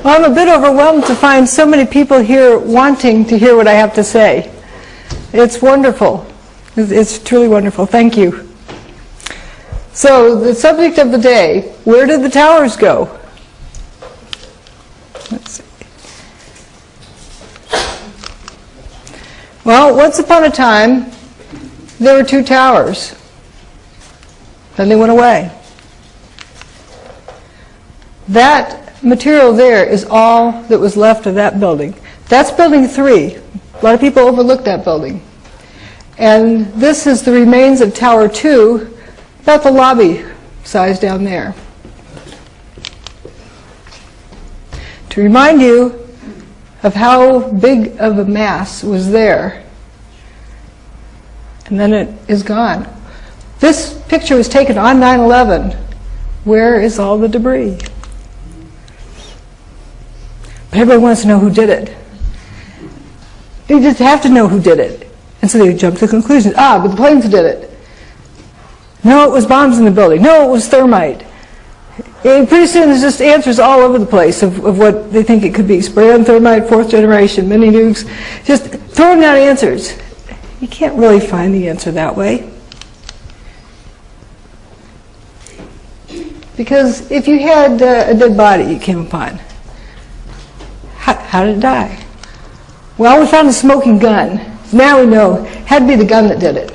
Well, I'm a bit overwhelmed to find so many people here wanting to hear what I have to say. It's wonderful. It's truly wonderful. Thank you. So, the subject of the day, where did the towers go? Let's see. Well, once upon a time, there were two towers. Then they went away. That material there is all that was left of that building. That's building 3. A lot of people overlook that building. And this is the remains of Tower 2, about the lobby size down there. To remind you of how big of a mass was there. And then it is gone. This picture was taken on 9/11. Where is all the debris? But everybody wants to know who did it. They just have to know who did it. And so they jump to conclusions. But the planes did it. No, it was bombs in the building. No, it was thermite. And pretty soon there's just answers all over the place of what they think it could be. Spray-on thermite, 4th generation, mini nukes. Just throwing out answers. You can't really find the answer that way. Because if you had a dead body you came upon, how did it die? Well, we found a smoking gun. Now we know it had to be the gun that did it.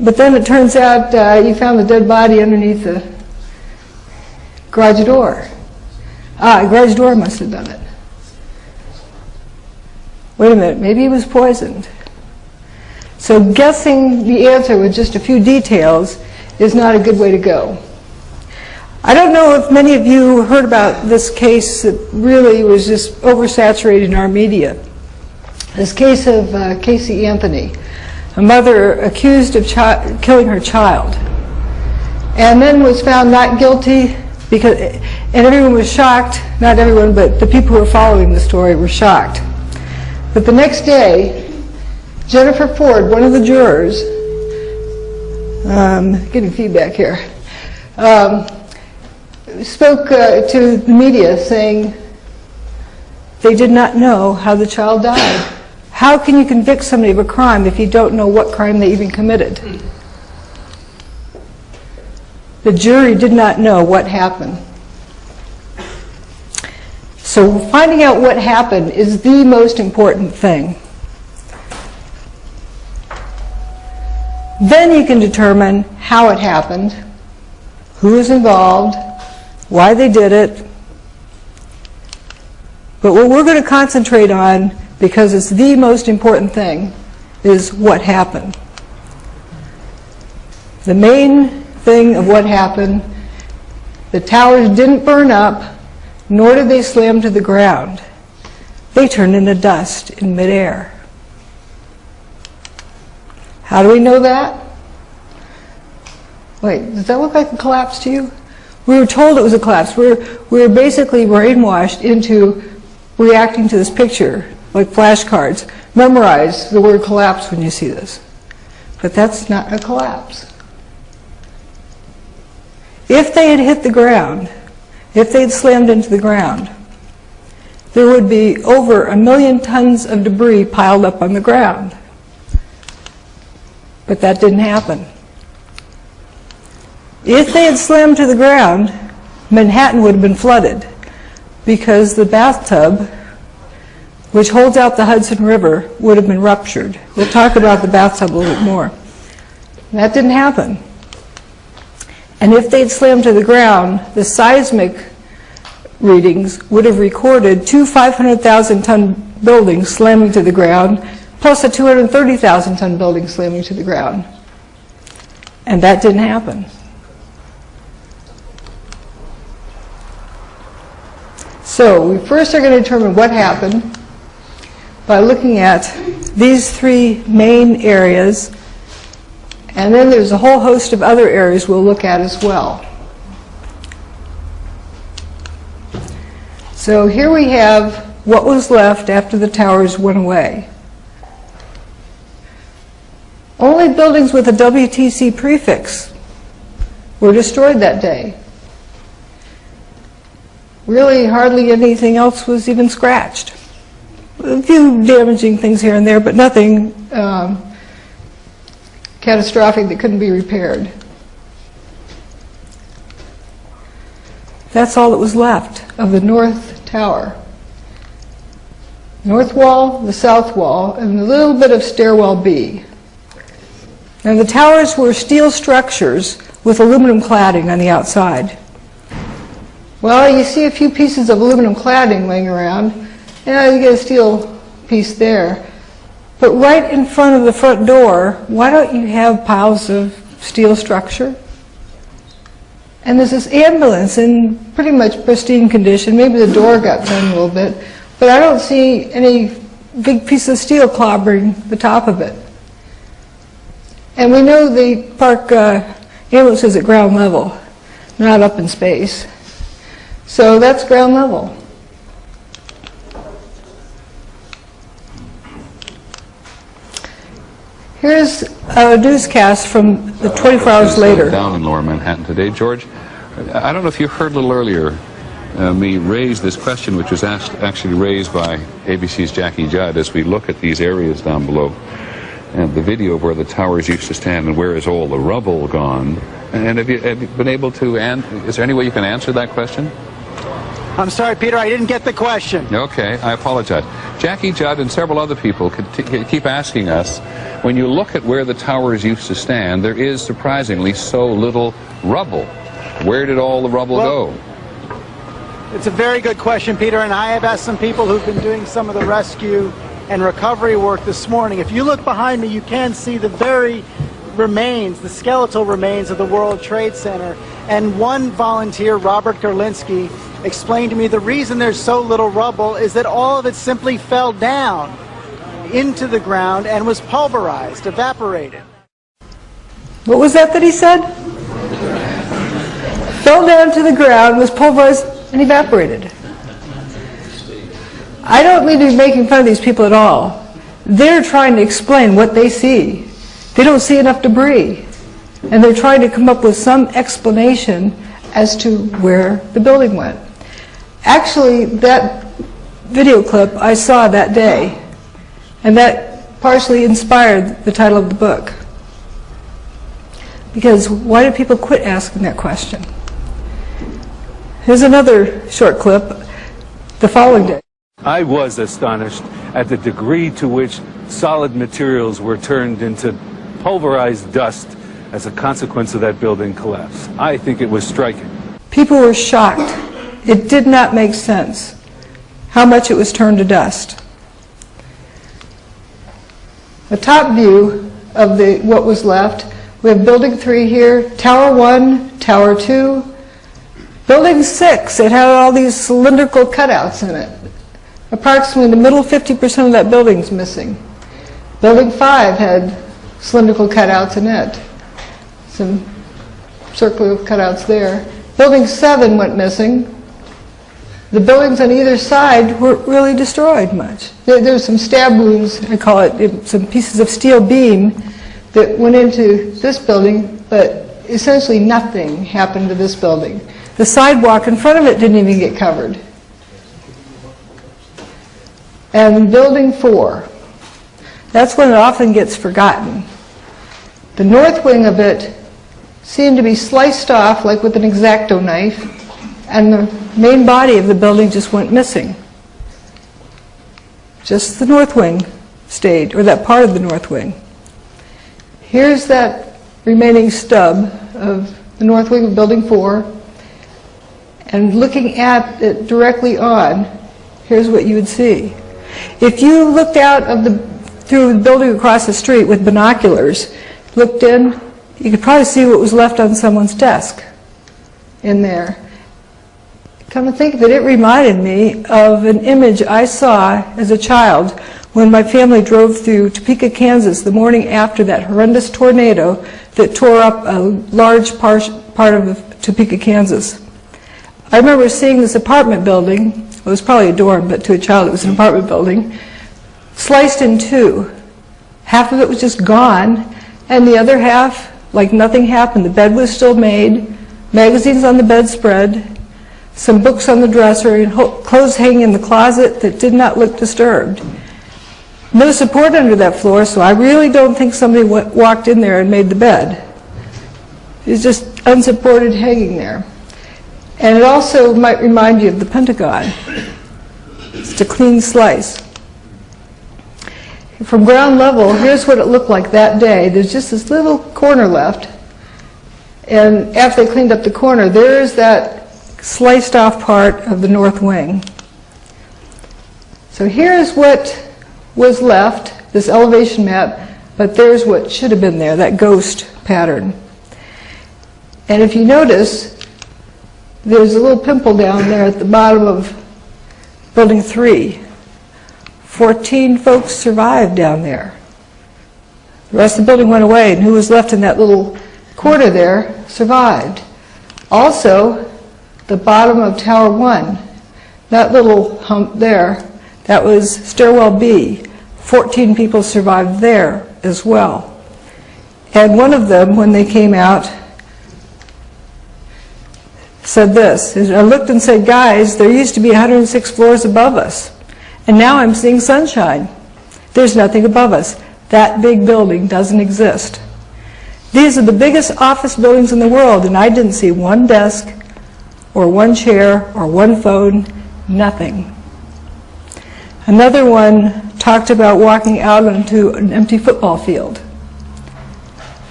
But then it turns out you found the dead body underneath the garage door. The garage door must have done it. Wait a minute, maybe he was poisoned. So guessing the answer with just a few details is not a good way to go. I don't know if many of you heard about this case that really was just oversaturated in our media. This case of Casey Anthony, a mother accused of killing her child, and then was found not guilty because, and everyone was shocked. Not everyone, but the people who were following the story were shocked. But the next day, Jennifer Ford, one of the jurors, getting feedback here, spoke to the media saying they did not know how the child died. How can you convict somebody of a crime if you don't know what crime they even committed? The jury did not know what happened. So finding out what happened is the most important thing. Then you can determine how it happened, who was involved, why they did it. But what we're going to concentrate on, because it's the most important thing, is what happened. The main thing of what happened, the towers didn't burn up, nor did they slam to the ground. They turned into dust in midair. How do we know that? Wait, does that look like a collapse to you? We were told it was a collapse. We were basically brainwashed into reacting to this picture, like flashcards. Memorize the word collapse when you see this. But that's not a collapse. If they had hit the ground, if they had slammed into the ground, there would be over 1 million tons of debris piled up on the ground. But that didn't happen. If they had slammed to the ground, Manhattan would have been flooded because the bathtub, which holds out the Hudson River, would have been ruptured. We'll talk about the bathtub a little bit more. That didn't happen. And if they'd slammed to the ground, the seismic readings would have recorded 2 500,000-ton buildings slamming to the ground, plus a 230,000-ton building slamming to the ground. And that didn't happen. So we first are going to determine what happened by looking at these 3 main areas, and then there's a whole host of other areas we'll look at as well. So here we have what was left after the towers went away. Only buildings with a WTC prefix were destroyed that day. Really, hardly anything else was even scratched. A few damaging things here and there, but nothing catastrophic that couldn't be repaired. That's all that was left of the north tower. North wall, the south wall, and a little bit of stairwell B. Now the towers were steel structures with aluminum cladding on the outside. Well, you see a few pieces of aluminum cladding laying around, and you get a steel piece there. But right in front of the front door, why don't you have piles of steel structure? And there's this ambulance in pretty much pristine condition. Maybe the door got done a little bit, but I don't see any big piece of steel clobbering the top of it. And we know the park ambulance is at ground level, not up in space. So that's ground level. Here's a newscast from the 24 hours later. Down in Lower Manhattan today, George. I don't know if you heard a little earlier me raise this question, which was actually raised by ABC's Jackie Judd as we look at these areas down below and the video of where the towers used to stand and where is all the rubble gone. And have you been able to, is there any way you can answer that question? I'm sorry, Peter, I didn't get the question. Okay, I apologize. Jackie Judd and several other people keep asking us, when you look at where the towers used to stand, there is surprisingly so little rubble. Where did all the rubble go? It's a very good question, Peter, and I have asked some people who've been doing some of the rescue and recovery work this morning. If you look behind me, you can see the very remains, the skeletal remains of the World Trade Center. And one volunteer, Robert Gerlinski, explained to me the reason there's so little rubble is that all of it simply fell down into the ground and was pulverized, evaporated. What was that he said? Fell down to the ground, was pulverized, and evaporated. I don't mean to be making fun of these people at all. They're trying to explain what they see. They don't see enough debris. And they're trying to come up with some explanation as to where the building went. Actually, that video clip I saw that day, and that partially inspired the title of the book. Because why did people quit asking that question? Here's another short clip the following day. I was astonished at the degree to which solid materials were turned into pulverized dust as a consequence of that building collapse. I think it was striking. People were shocked. It did not make sense how much it was turned to dust. The top view of what was left, we have Building 3 here, Tower 1, Tower 2, Building 6, it had all these cylindrical cutouts in it. Approximately the middle 50% of that building's missing. Building 5 had cylindrical cutouts in it. Some circular cutouts there. Building 7 went missing. The buildings on either side weren't really destroyed much. There were some stab wounds, I call it, some pieces of steel beam that went into this building, but essentially nothing happened to this building. The sidewalk in front of it didn't even get covered. And Building 4, that's when it often gets forgotten. The north wing of it seemed to be sliced off like with an X-Acto knife, and the main body of the building just went missing. Just the north wing stayed, or that part of the north wing. Here's that remaining stub of the north wing of Building 4, and looking at it directly on, here's what you would see. If you looked out of through the building across the street with binoculars, looked in, you could probably see what was left on someone's desk in there. Come to think of it, it reminded me of an image I saw as a child when my family drove through Topeka, Kansas the morning after that horrendous tornado that tore up a large part of Topeka, Kansas. I remember seeing this apartment building, it was probably a dorm, but to a child it was an apartment building, sliced in two. Half of it was just gone, and the other half, like nothing happened. The bed was still made, magazines on the bedspread, some books on the dresser, and clothes hanging in the closet that did not look disturbed. No support under that floor, so I really don't think somebody walked in there and made the bed. It's just unsupported hanging there. And it also might remind you of the Pentagon. It's a clean slice. From ground level, here's what it looked like that day. There's just this little corner left. And after they cleaned up the corner, there's that sliced off part of the north wing. So here's what was left, this elevation map, but there's what should have been there, that ghost pattern. And if you notice, there's a little pimple down there at the bottom of building 3. 14 folks survived down there. The rest of the building went away, and who was left in that little corner there survived. Also, the bottom of Tower 1, that little hump there, that was stairwell B. 14 people survived there as well. And one of them, when they came out, said this. I looked and said, guys, there used to be 106 floors above us, and now I'm seeing sunshine. There's nothing above us. That big building doesn't exist. These are the biggest office buildings in the world, and I didn't see one desk or one chair or one phone, nothing. Another one talked about walking out onto an empty football field.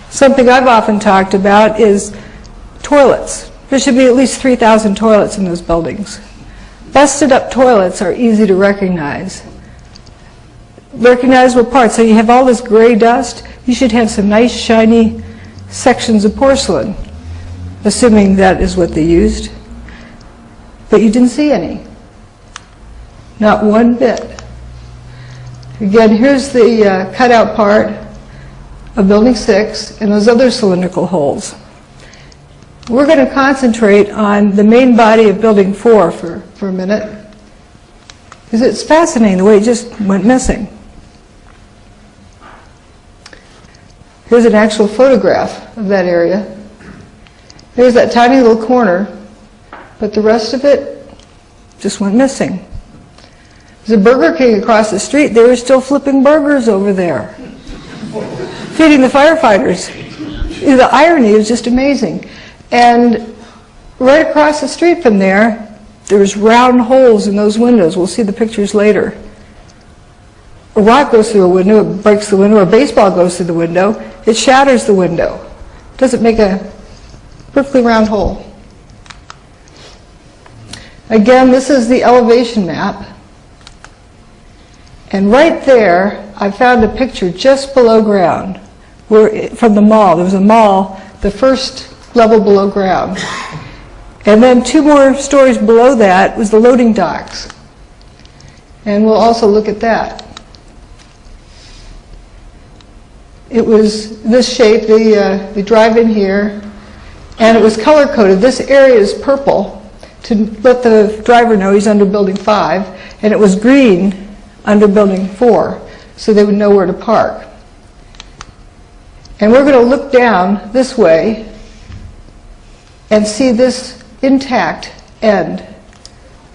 Something I've often talked about is toilets. There should be at least 3,000 toilets in those buildings. Busted up toilets are easy to recognize. Recognizable parts. So you have all this gray dust, you should have some nice shiny sections of porcelain, assuming that is what they used. But you didn't see any. Not one bit. Again, here's the cutout part of Building 6 and those other cylindrical holes. We're going to concentrate on the main body of Building 4 for a minute, because it's fascinating the way it just went missing. Here's an actual photograph of that area. There's that tiny little corner, but the rest of it just went missing. There's a Burger King across the street. They were still flipping burgers over there, feeding the firefighters. The irony is just amazing. And right across the street from there, there's round holes in those windows. We'll see the pictures later. A rock goes through a window, it breaks the window. A baseball goes through the window, it shatters the window. Doesn't make a perfectly round hole. Again, this is the elevation map. And right there, I found a picture just below ground, from the mall. There was a mall, the first level below ground. And then 2 more stories below that was the loading docks. And we'll also look at that. It was this shape, the drive-in here, and it was color-coded. This area is purple to let the driver know he's under Building 5, and it was green under Building 4, so they would know where to park. And we're going to look down this way and see this intact end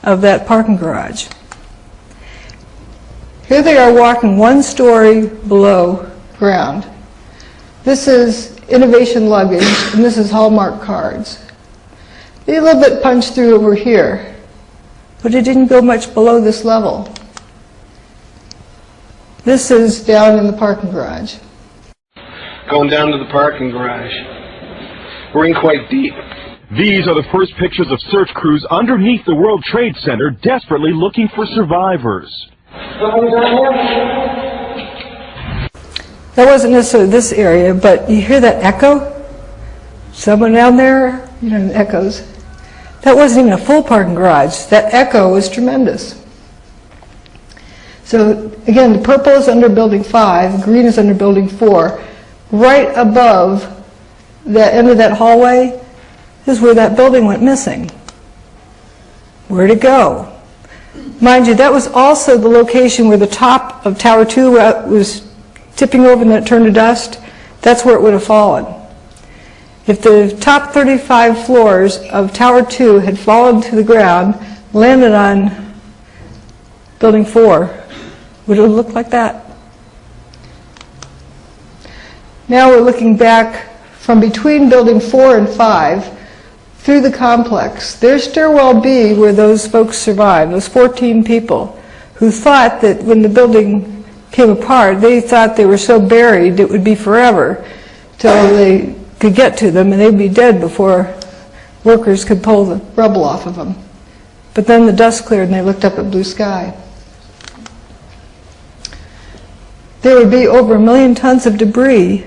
of that parking garage. Here they are walking 1 story below ground. This is innovation luggage, and this is Hallmark cards. They a little bit punched through over here, but it didn't go much below this level. This is down in the parking garage. Going down to the parking garage. We're in quite deep. These are the first pictures of search crews underneath the World Trade Center, desperately looking for survivors. That wasn't necessarily this area, but you hear that echo? Someone down there? You know, echoes. That wasn't even a full parking garage. That echo was tremendous. So again, the purple is under Building 5, green is under Building 4. Right above the end of that hallway is where that building went missing. Where'd it go? Mind you, that was also the location where the top of Tower 2 was tipping over and then it turned to dust. That's where it would have fallen. If the top 35 floors of Tower 2 had fallen to the ground, landed on Building 4, would it look like that? Now we're looking back from between Building 4 and 5 through the complex. There's Stairwell B, where those folks survived, those 14 people who thought that when the building came apart, they thought they were so buried it would be forever till they could get to them and they'd be dead before workers could pull the rubble off of them. But then the dust cleared and they looked up at blue sky. There would be over 1 million tons of debris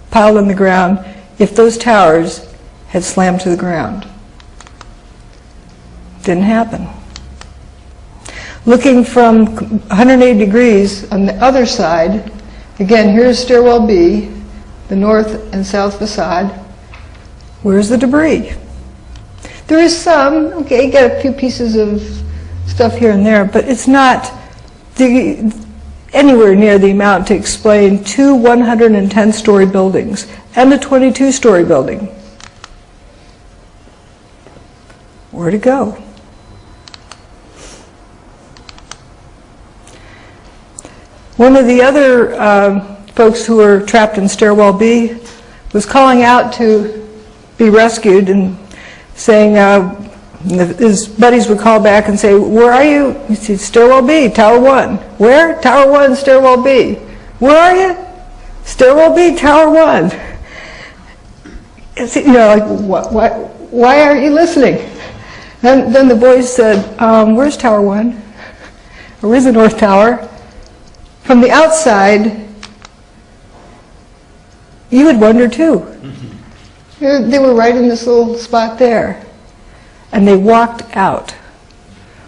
piled on the ground if those towers had slammed to the ground. Didn't happen. Looking from 180 degrees on the other side, again, here's Stairwell B, the north and south facade. Where's the debris? There is some, okay, you get a few pieces of stuff here and there, but it's not anywhere near the amount to explain 2 110-story buildings and a 22-story building. Where'd it go? One of the other folks who were trapped in Stairwell B was calling out to be rescued and saying, his buddies would call back and say, where are you? He said, Stairwell B, Tower 1. Where? Tower 1, Stairwell B. Where are you? Stairwell B, Tower 1. It's, you know, like, why aren't you listening? Then the boys said, where's Tower 1? Or where's the North Tower? From the outside, you would wonder too. They were right in this little spot there. And they walked out.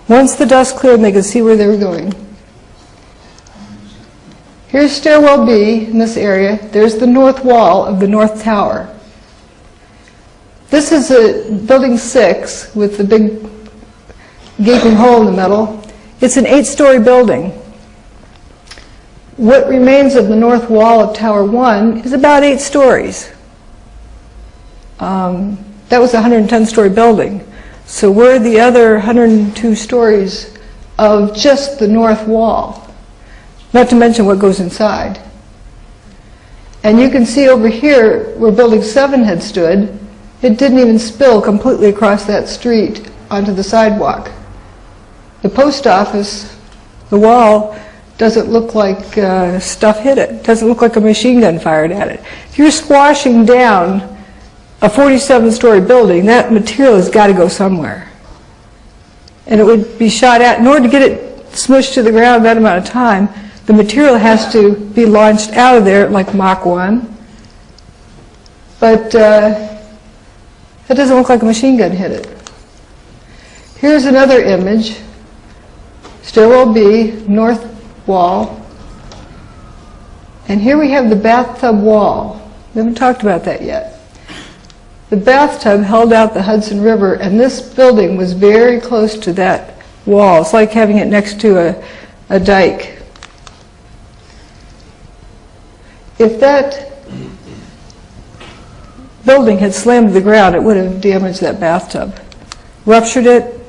Once the dust cleared and they could see where they were going. Here's Stairwell B in this area. There's the north wall of the North Tower. This is a building 6 with the big gaping hole in the middle. It's an 8-story building. What remains of the north wall of Tower 1 is about 8 stories. That was a 110-story building. So where are the other 102 stories of just the north wall? Not to mention what goes inside. And you can see over here where Building 7 had stood, it didn't even spill completely across that street onto the sidewalk. The post office, the wall, doesn't look like stuff hit it. Doesn't look like a machine gun fired at it. If you're squashing down a 47-story building, that material has got to go somewhere. And it would be shot at. In order to get it smushed to the ground that amount of time, the material has to be launched out of there like Mach 1. But that doesn't look like a machine gun hit it. Here's another image. Stairwell B, north wall. And here we have the bathtub wall. We haven't talked about that yet. The bathtub held out the Hudson River, and this building was very close to that wall. It's like having it next to a dike. If that building had slammed to the ground, it would have damaged that bathtub, ruptured it,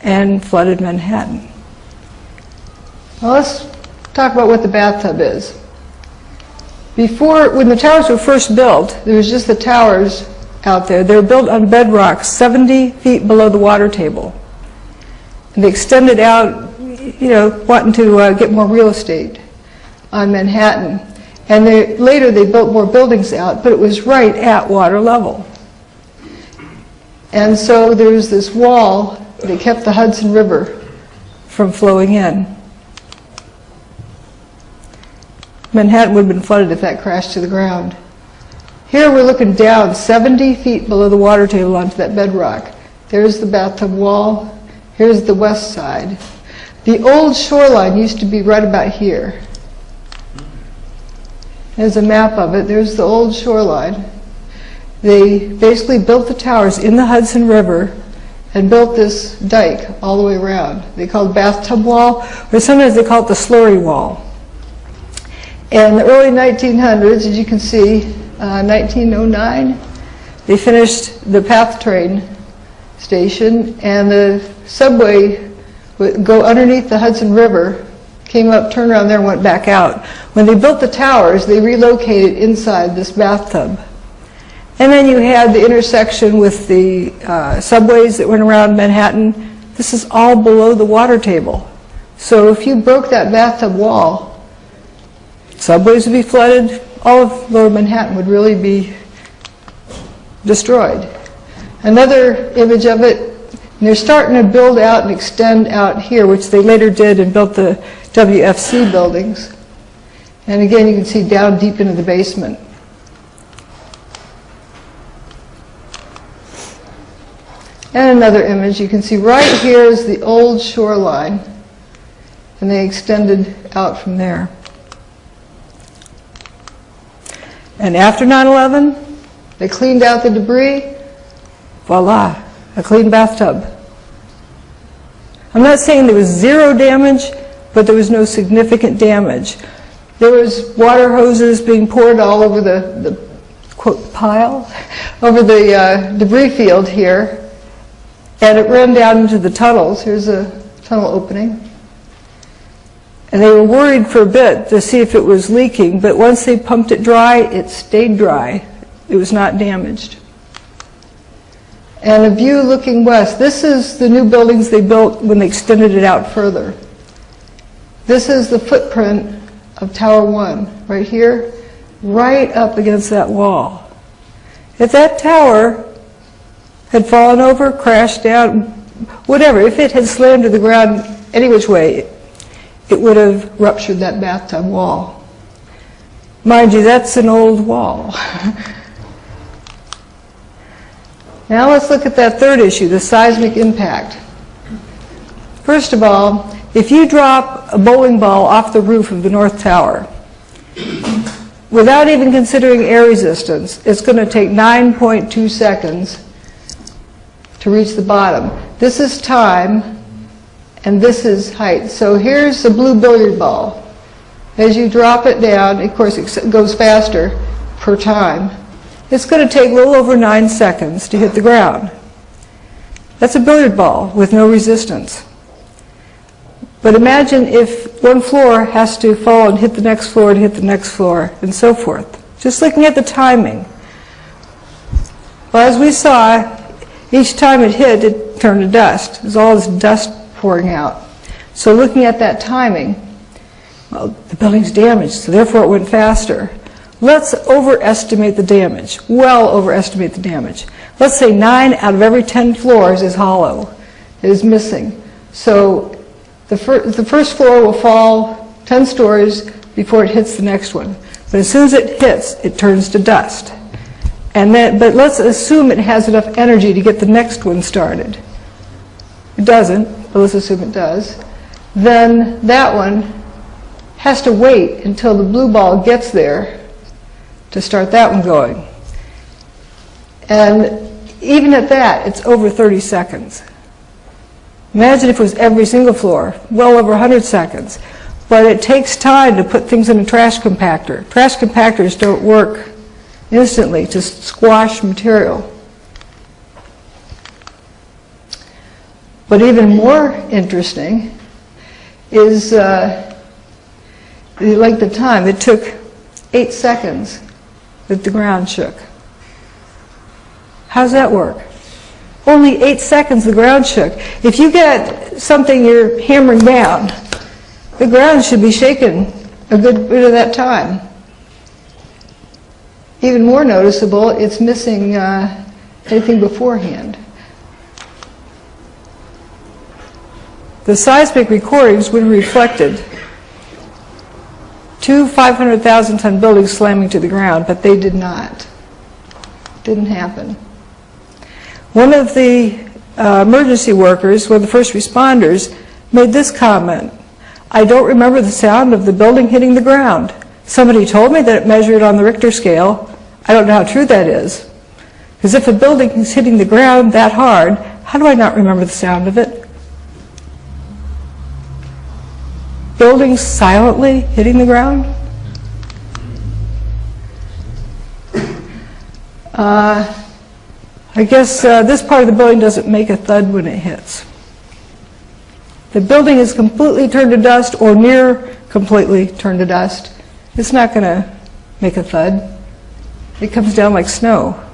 and flooded Manhattan. Well, let's talk about what the bathtub is. Before, when the towers were first built, there was just the towers out there. They were built on bedrock 70 feet below the water table. And they extended out, you know, wanting to get more real estate on Manhattan. And later they built more buildings out, but it was right at water level. And so there was this wall that kept the Hudson River from flowing in. Manhattan would have been flooded if that crashed to the ground. Here we're looking down 70 feet below the water table onto that bedrock. There's the bathtub wall. Here's the west side. The old shoreline used to be right about here. There's a map of it. There's the old shoreline. They basically built the towers in the Hudson River and built this dike all the way around. They call it bathtub wall, or sometimes they call it the slurry wall. In the early 1900s, as you can see, 1909, They finished the PATH train station, and the subway would go underneath the Hudson River, came up, turned around there, and went back out. When they built the towers, they relocated inside this bathtub. And then you had the intersection with the subways that went around Manhattan. This is all below the water table. So if you broke that bathtub wall, subways would be flooded, all of lower Manhattan would really be destroyed. Another image of it, and they're starting to build out and extend out here, which they later did and built the WFC buildings. And again, you can see down deep into the basement. And another image, you can see right here is the old shoreline, and they extended out from there. And after 9/11, they cleaned out the debris. Voila, a clean bathtub. I'm not saying there was zero damage, but there was no significant damage. There was water hoses being poured all over the quote, pile, over the debris field here, and it ran down into the tunnels. Here's a tunnel opening. And they were worried for a bit to see if it was leaking, but once they pumped it dry, it stayed dry. It was not damaged. And a view looking west. This is the new buildings they built when they extended it out further. This is the footprint of Tower 1, right here, right up against that wall. If that tower had fallen over, crashed down, whatever, if it had slammed to the ground any which way, it would have ruptured that bathtub wall. Mind you, that's an old wall. Now let's look at that third issue, the seismic impact. First of all, if you drop a bowling ball off the roof of the North Tower, without even considering air resistance, it's going to take 9.2 seconds to reach the bottom. This is time, and this is height. So here's a blue billiard ball. As you drop it down, of course it goes faster per time. It's going to take a little over 9 seconds to hit the ground. That's a billiard ball with no resistance. But imagine if one floor has to fall and hit the next floor and hit the next floor and so forth. Just looking at the timing. Well, as we saw, each time it hit, it turned to dust. There's all this dust pouring out. So looking at that timing, well, the building's damaged, so therefore it went faster. Let's overestimate the damage, well overestimate the damage. Let's say 9 out of every 10 floors is hollow, is missing. So the first floor will fall 10 stories before it hits the next one. But as soon as it hits, it turns to dust. And then, but let's assume it has enough energy to get the next one started. It doesn't, but let's assume it does. Then that one has to wait until the blue ball gets there to start that one going. And even at that, it's over 30 seconds. Imagine if it was every single floor, well over 100 seconds. But it takes time to put things in a trash compactor. Trash compactors don't work instantly to squash material. But even more interesting is the length of time. It took 8 seconds that the ground shook. How does that work? Only 8 seconds the ground shook. If you get something you're hammering down, the ground should be shaken a good bit of that time. Even more noticeable, it's missing anything beforehand. The seismic recordings would have reflected 2 500,000-ton buildings slamming to the ground, but they did not. Didn't happen. One of the emergency workers, one of the first responders, made this comment: "I don't remember the sound of the building hitting the ground. Somebody told me that it measured on the Richter scale. I don't know how true that is. Because if a building is hitting the ground that hard, how do I not remember the sound of it?" Buildings silently hitting the ground? I guess this part of the building doesn't make a thud when it hits. The building is completely turned to dust or near completely turned to dust. It's not going to make a thud. It comes down like snow.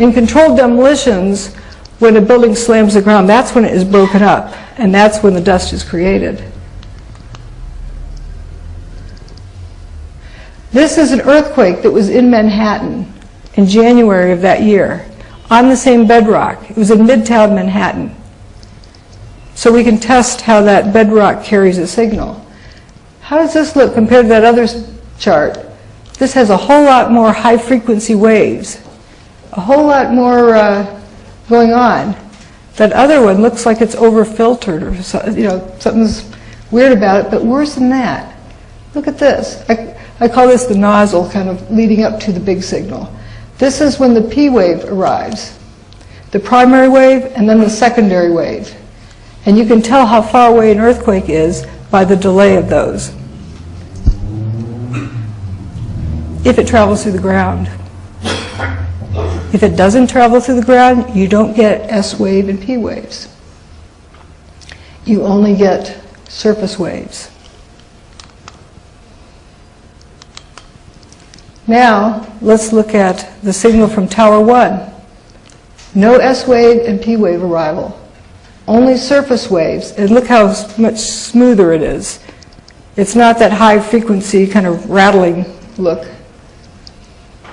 In controlled demolitions, when a building slams the ground, that's when it is broken up, and that's when the dust is created. This is an earthquake that was in Manhattan in January of that year, on the same bedrock. It was in Midtown Manhattan. So we can test how that bedrock carries a signal. How does this look compared to that other chart? This has a whole lot more high-frequency waves, a whole lot more going on. That other one looks like it's over-filtered, or something's weird about it, but worse than that. Look at this. I call this the nozzle, kind of leading up to the big signal. This is when the P wave arrives, the primary wave and then the secondary wave. And you can tell how far away an earthquake is by the delay of those, if it travels through the ground. If it doesn't travel through the ground, you don't get S wave and P waves. You only get surface waves. Now, let's look at the signal from Tower 1. No S wave and P wave arrival. Only surface waves. And look how much smoother it is. It's not that high frequency kind of rattling look.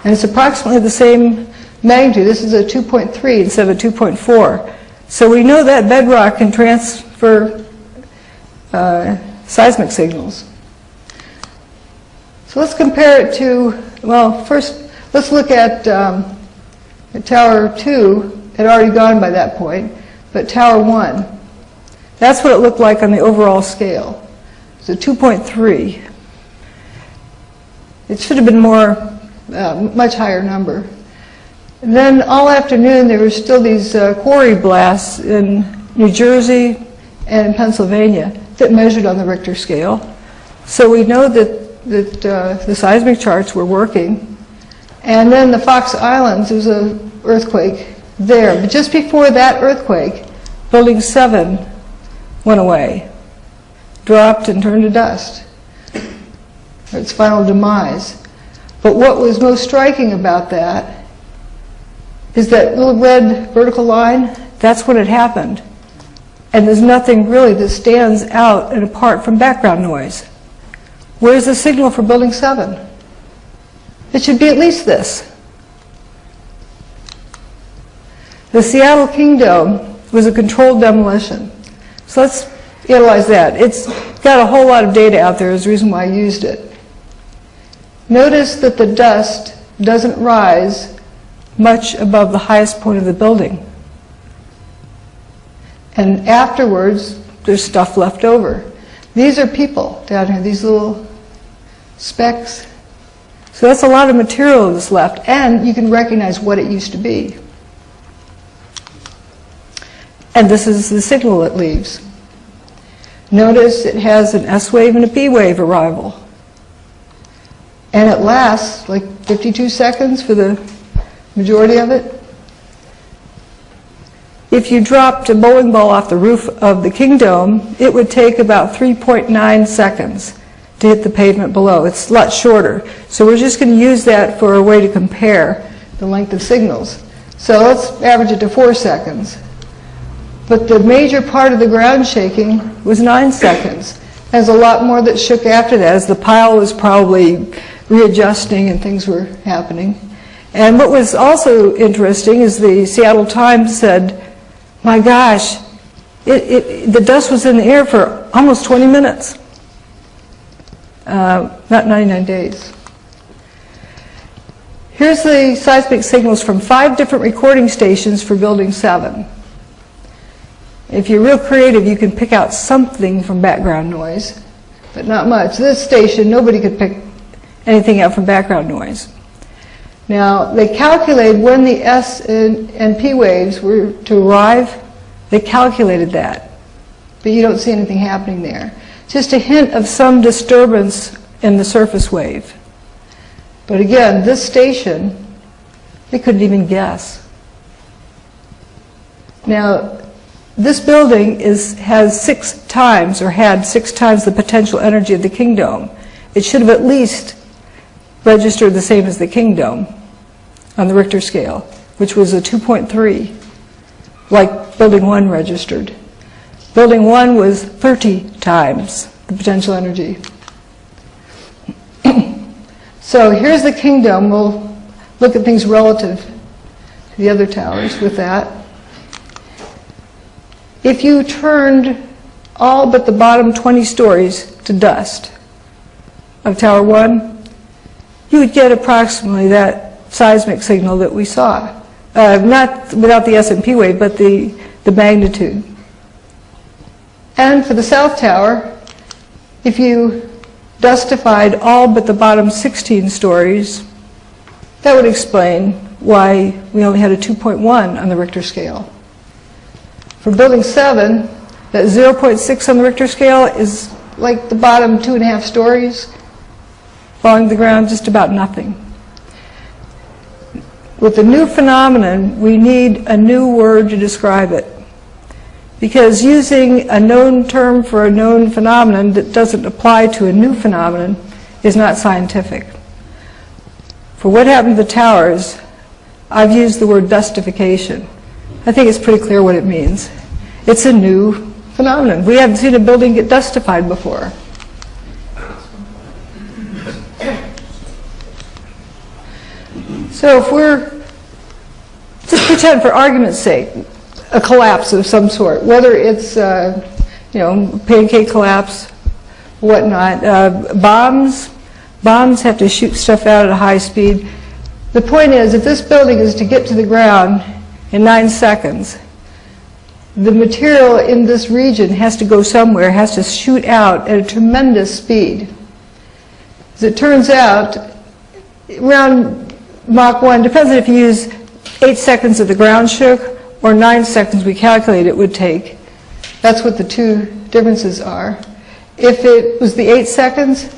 And it's approximately the same magnitude. This is a 2.3 instead of a 2.4. So we know that bedrock can transfer seismic signals. So let's compare it to, well, first let's look at Tower 2. It had already gone by that point, but Tower 1. That's what it looked like on the overall scale. It's a 2.3. It should have been more, much higher number. And then all afternoon there were still these quarry blasts in New Jersey and in Pennsylvania that measured on the Richter scale. So we know that the seismic charts were working. And then the Fox Islands, there was an earthquake there. But just before that earthquake, Building 7 went away, dropped and turned to dust, or its final demise. But what was most striking about that is that little red vertical line. That's when it happened. And there's nothing really that stands out and apart from background noise. Where's the signal for Building 7? It should be at least this. The Seattle Kingdom was a controlled demolition. So let's analyze that. It's got a whole lot of data out there. There's a reason why I used it. Notice that the dust doesn't rise much above the highest point of the building. And afterwards, there's stuff left over. These are people down here, these little specks. So that's a lot of material that's left, and you can recognize what it used to be. And this is the signal it leaves. Notice it has an S wave and a P wave arrival. And it lasts like 52 seconds for the majority of it. If you dropped a bowling ball off the roof of the Kingdom, it would take about 3.9 seconds to hit the pavement below. It's a lot shorter. So we're just going to use that for a way to compare the length of signals. So let's average it to 4 seconds. But the major part of the ground shaking was 9 seconds. There's a lot more that shook after that, as the pile was probably readjusting and things were happening. And what was also interesting is the Seattle Times said, my gosh, the dust was in the air for almost 20 minutes. Not 99 days. Here's the seismic signals from 5 different recording stations for Building 7. If you're real creative, you can pick out something from background noise, but not much. This station, nobody could pick anything out from background noise. Now, they calculated when the S and P waves were to arrive. They calculated that, but you don't see anything happening there. Just a hint of some disturbance in the surface wave. But again, this station They couldn't even guess. Now, this building has 6 times, or had 6 times the potential energy of the King Dome. It should have at least registered the same as the King Dome on the Richter scale, which was a 2.3, like Building 1 registered. Building 1 was 30 times the potential energy. So here's the King Dome. We'll look at things relative to the other towers with that. If you turned all but the bottom 20 stories to dust of Tower 1, you would get approximately that seismic signal that we saw. Not without the S&P wave, but the magnitude. And for the South Tower, if you dustified all but the bottom 16 stories, that would explain why we only had a 2.1 on the Richter scale. For Building 7, that 0.6 on the Richter scale is like the bottom 2.5 stories falling to the ground, just about nothing. With the new phenomenon, we need a new word to describe it. Because using a known term for a known phenomenon that doesn't apply to a new phenomenon is not scientific. For what happened to the towers, I've used the word dustification. I think it's pretty clear what it means. It's a new phenomenon. We haven't seen a building get dustified before. So if we're, just pretend for argument's sake, a collapse of some sort, whether it's, pancake collapse, whatnot. Bombs have to shoot stuff out at a high speed. The point is, if this building is to get to the ground in 9 seconds, the material in this region has to go somewhere, has to shoot out at a tremendous speed. As it turns out, around Mach 1, depends on if you use 8 seconds of the ground shook or 9 seconds we calculate it would take. That's what the two differences are. If it was the 8 seconds,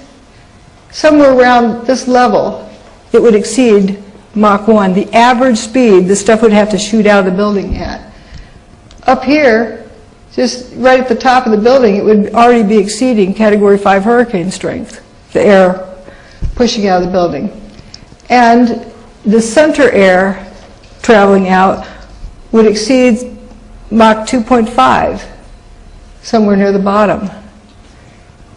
somewhere around this level, it would exceed Mach 1, the average speed the stuff would have to shoot out of the building at. Up here, just right at the top of the building, it would already be exceeding Category 5 hurricane strength, the air pushing out of the building. And the center air traveling out would exceed Mach 2.5, somewhere near the bottom.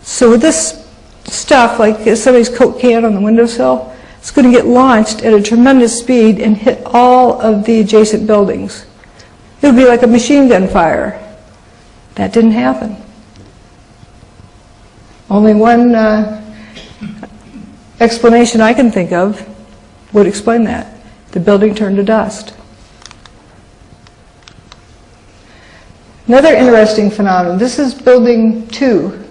So with this stuff, like somebody's Coke can on the windowsill, it's going to get launched at a tremendous speed and hit all of the adjacent buildings. It would be like a machine gun fire. That didn't happen. Only one explanation I can think of would explain that. The building turned to dust. Another interesting phenomenon. This is Building 2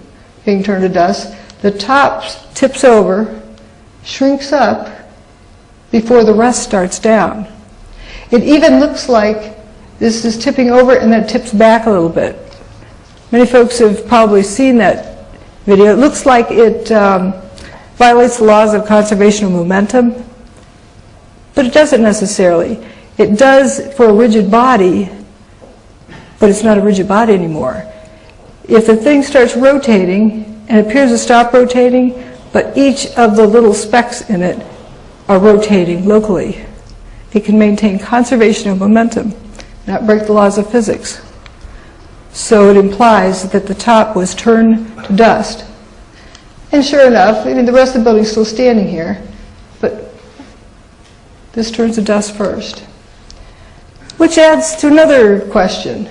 being turned to dust. The top tips over, shrinks up before the rest starts down. It even looks like this is tipping over and then tips back a little bit. Many folks have probably seen that video. It looks like it violates the laws of conservation of momentum, but it doesn't necessarily. It does for a rigid body, but it's not a rigid body anymore. If the thing starts rotating and appears to stop rotating, but each of the little specks in it are rotating locally, it can maintain conservation of momentum, not break the laws of physics. So it implies that the top was turned to dust. And sure enough, I mean, the rest of the building's still standing here, but this turns to dust first. Which adds to another question.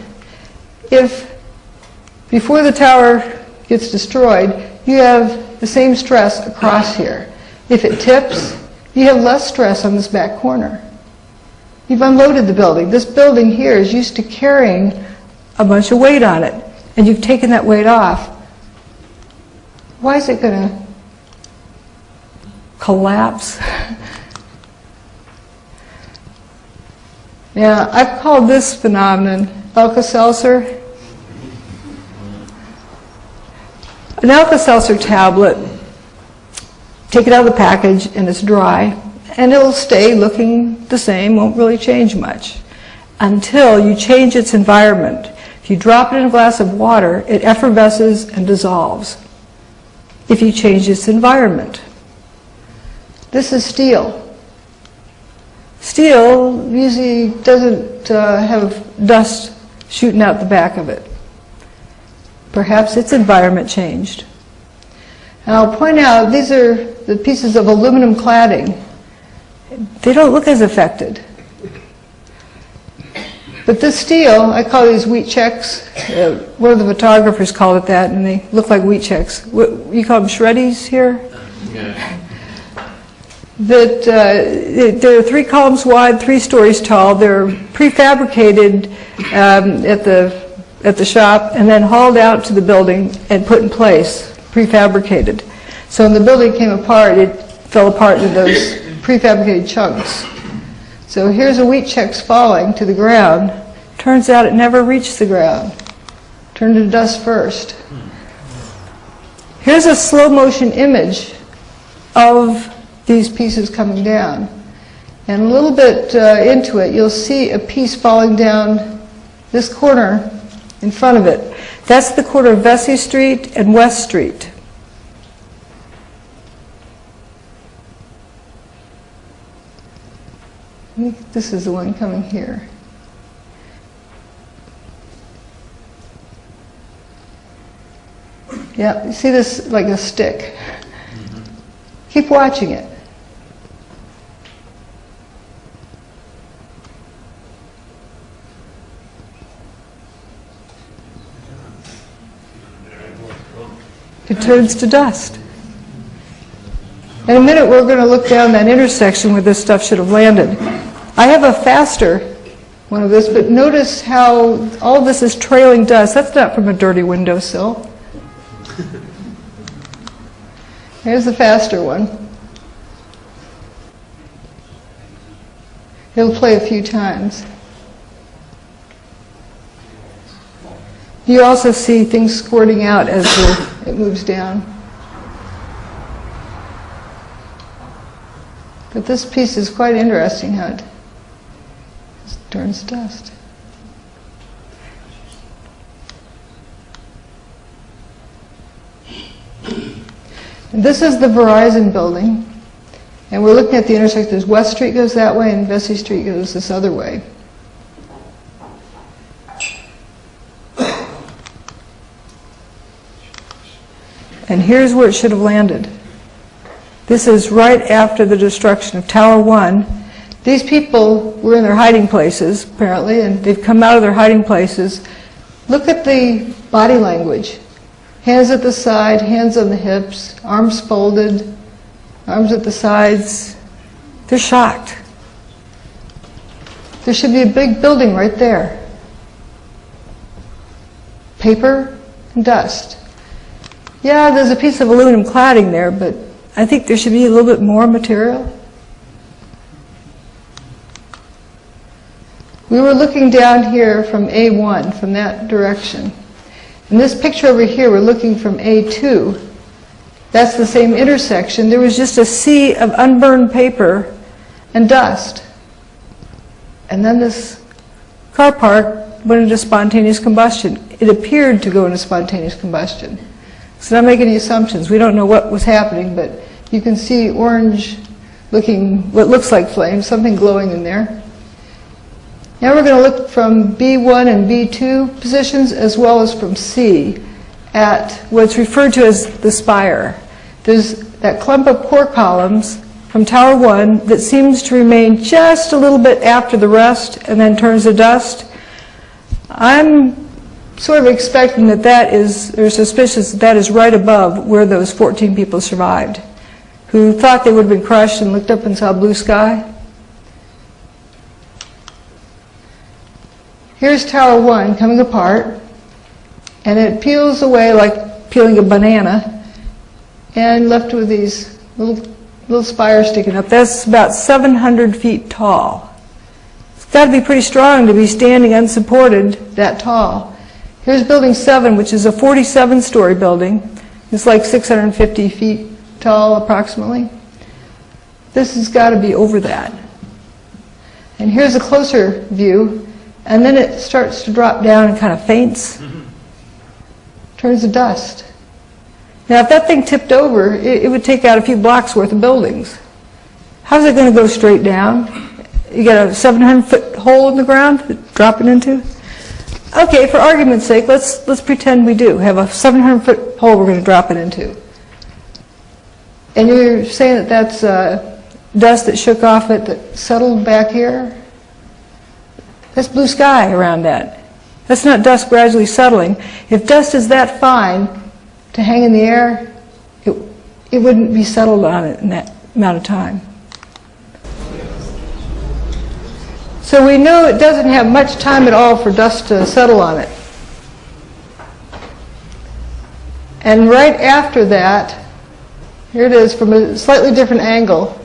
If before the tower gets destroyed, you have the same stress across here. If it tips, you have less stress on this back corner. You've unloaded the building. This building here is used to carrying a bunch of weight on it, and you've taken that weight off. Why is it going to collapse? Now, I've called this phenomenon Alka-Seltzer. An Alka-Seltzer tablet, take it out of the package and it's dry, and it'll stay looking the same, won't really change much, until you change its environment. If you drop it in a glass of water, it effervesces and dissolves if you change its environment. This is steel. Steel usually doesn't have dust shooting out the back of it. Perhaps its environment changed. And I'll point out, these are the pieces of aluminum cladding. They don't look as affected. But this steel, I call these wheat checks. One of the photographers called it that, and they look like wheat checks. What, you call them shreddies here? Yeah. That they're 3 columns wide, 3 stories tall. They're prefabricated at the shop and then hauled out to the building and put in place, prefabricated. So when the building came apart, it fell apart into those prefabricated chunks. So here's a wheat checks falling to the ground. Turns out it never reached the ground. Turned to dust first. Here's a slow motion image of these pieces coming down. And a little bit into it, you'll see a piece falling down this corner in front of it. That's the corner of Vesey Street and West Street. I think this is the one coming here. Yeah, you see this like a stick. Keep watching it. It turns to dust. In a minute we're going to look down that intersection where this stuff should have landed. I have a faster one of this, but notice how all this is trailing dust. That's not from a dirty windowsill. Here's the faster one. It'll play a few times. You also see things squirting out as it moves down. But this piece is quite interesting how it turns dust. And this is the Verizon building. And we're looking at the intersection. There's West Street goes that way and Vesey Street goes this other way. And here's where it should have landed. This is right after the destruction of Tower 1. These people were in their hiding places, apparently, and they've come out of their hiding places. Look at the body language. Hands at the side, hands on the hips, arms folded, arms at the sides. They're shocked. There should be a big building right there. Paper and dust. Yeah, there's a piece of aluminum cladding there, but I think there should be a little bit more material. We were looking down here from A1, from that direction. In this picture over here, we're looking from A2. That's the same intersection. There was just a sea of unburned paper and dust. And then this car park went into spontaneous combustion. It appeared to go into spontaneous combustion. So not make any assumptions. We don't know what was happening, but you can see orange looking, what looks like flames, something glowing in there. Now we're going to look from B1 and B2 positions as well as from C at what's referred to as the spire. There's that clump of core columns from Tower 1 that seems to remain just a little bit after the rest and then turns to dust. I'm sort of expecting that is, or suspicious that is right above where those 14 people survived, who thought they would have been crushed and looked up and saw blue sky. Here's Tower 1 coming apart, and it peels away like peeling a banana, and left with these little spires sticking up. That's about 700 feet tall. It's got to be pretty strong to be standing unsupported that tall. Here's Building 7, which is a 47-story building. It's like 650 feet tall, approximately. This has got to be over that. And here's a closer view, and then it starts to drop down and kind of faints, turns to dust. Now, if that thing tipped over, it would take out a few blocks worth of buildings. How's it going to go straight down? You got a 700-foot hole in the ground to drop it into? Okay, for argument's sake, let's pretend we do have a 700-foot hole we're going to drop it into. And you're saying that that's dust that shook off it that settled back here? That's blue sky around that. That's not dust gradually settling. If dust is that fine to hang in the air, it wouldn't be settled on it in that amount of time. So we know it doesn't have much time at all for dust to settle on it. And right after that, here it is from a slightly different angle.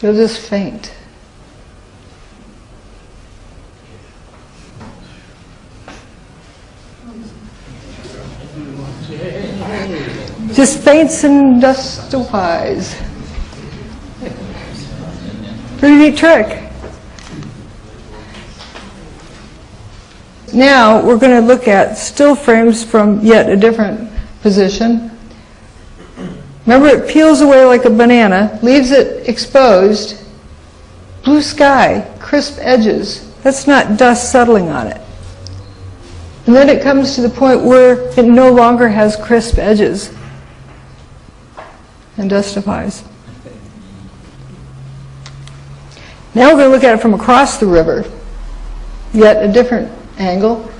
It'll just faint. Just faints and dustifies. Pretty neat trick. Now we're going to look at still frames from yet a different position. Remember, it peels away like a banana, leaves it exposed. Blue sky, crisp edges. That's not dust settling on it. And then it comes to the point where it no longer has crisp edges and dustifies. Now we're going to look at it from across the river, yet a different angle.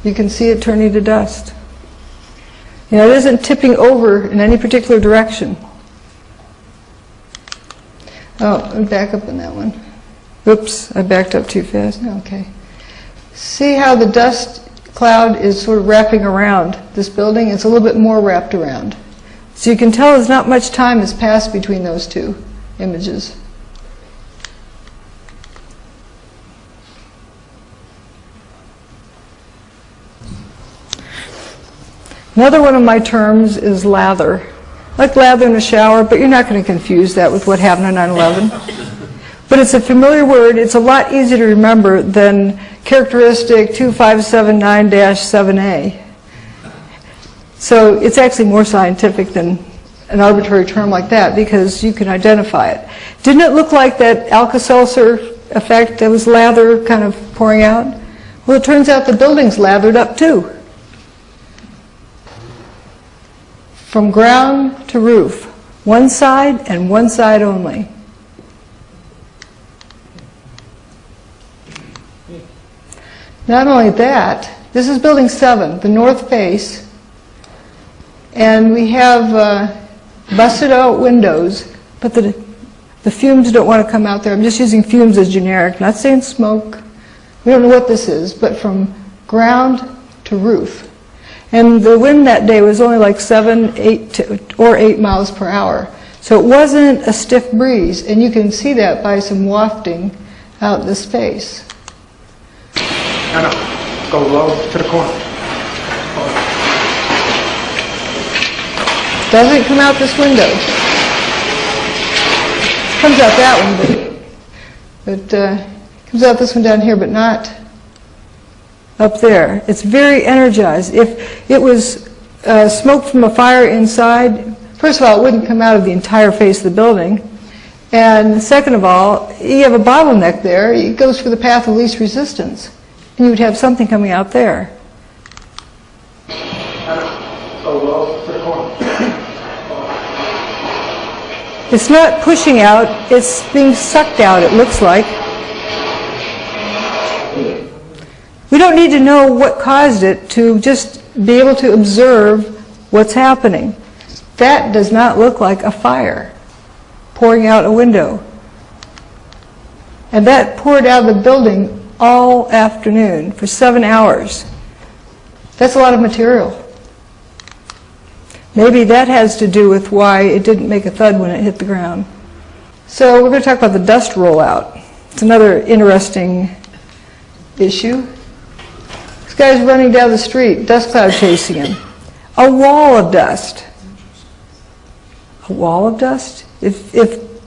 You can see it turning to dust. You know, it isn't tipping over in any particular direction. Oh, let me back up on that one. Oops, I backed up too fast. Okay. See how the dust cloud is sort of wrapping around this building? It's a little bit more wrapped around. So you can tell there's not much time has passed between those two images. Another one of my terms is lather. Like lather in a shower, but you're not going to confuse that with what happened on 9/11. But it's a familiar word. It's a lot easier to remember than characteristic 2579-7A. So it's actually more scientific than an arbitrary term like that because you can identify it. Didn't it look like that Alka-Seltzer effect that was lather kind of pouring out? Well, it turns out the building's lathered up too. From ground to roof, one side and one side only. Not only that, this is building 7, the north face, and we have busted out windows, but the fumes don't want to come out there. I'm just using fumes as generic, not saying smoke. We don't know what this is, but from ground to roof. And the wind that day was only like 7, 8 or 8 miles per hour. So it wasn't a stiff breeze, and you can see that by some wafting out the space. No, go low to the corner. Doesn't come out this window. Comes out that one, but comes out this one down here, but not up there. It's very energized. If it was smoke from a fire inside, first of all, it wouldn't come out of the entire face of the building. And second of all, you have a bottleneck there. It goes for the path of least resistance. And you would have something coming out there. Go low to the corner. It's not pushing out, it's being sucked out, it looks like. We don't need to know what caused it to just be able to observe what's happening. That does not look like a fire pouring out a window. And that poured out of the building all afternoon for 7 hours. That's a lot of material. Maybe that has to do with why it didn't make a thud when it hit the ground. So we're going to talk about the dust rollout. It's another interesting issue. This guy's running down the street, dust cloud chasing him. A wall of dust. A wall of dust? If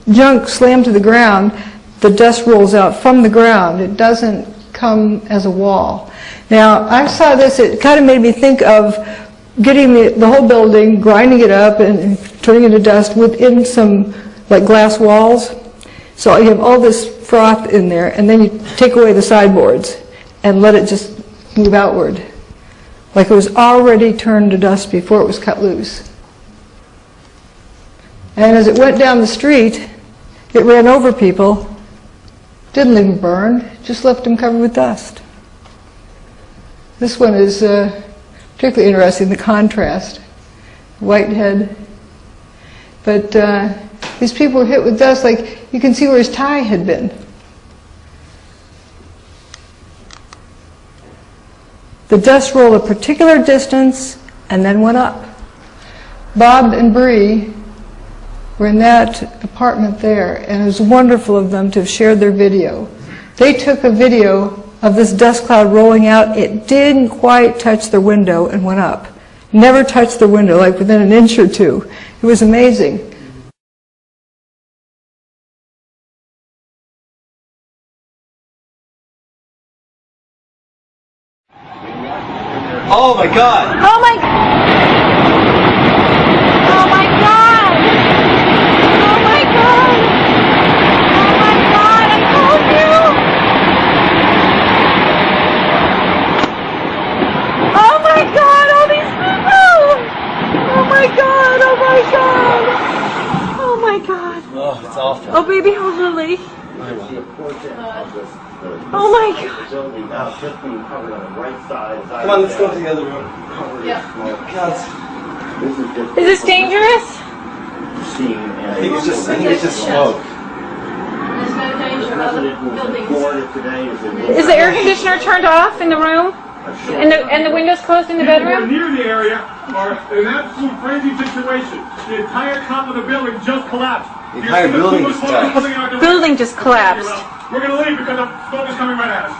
junk slammed to the ground, the dust rolls out from the ground. It doesn't come as a wall. Now, I saw this, it kind of made me think of getting the whole building, grinding it up and turning it into dust within some like glass walls. So you have all this froth in there, and then you take away the sideboards and let it just move outward. Like it was already turned to dust before it was cut loose. And as it went down the street, it ran over people, didn't leave them burned, just left them covered with dust. This one is particularly interesting, the contrast. White head. But these people were hit with dust, like you can see where his tie had been. The dust rolled a particular distance and then went up. Bob and Bree were in that apartment there, and it was wonderful of them to have shared their video. They took a video of this dust cloud rolling out. It didn't quite touch the window and went up. Never touched the window, like within an inch or two. It was amazing. Oh my God! Oh my God! Oh my God! Oh my God! Oh my God! I told you! Oh my God! All these people! Oh my God! Oh my God! Oh my God! Oh, it's awful. Oh baby, hold Lily. Oh my God! Come on, let's go to the other room. Is this dangerous? I think it's just smoke. Is the air conditioner turned off in the room? And the windows closed in the bedroom? Near the area are an absolute crazy situation. The entire top of the building just collapsed. The entire building is collapsed. Building just collapsed. We're going to leave because the smoke is coming right at us.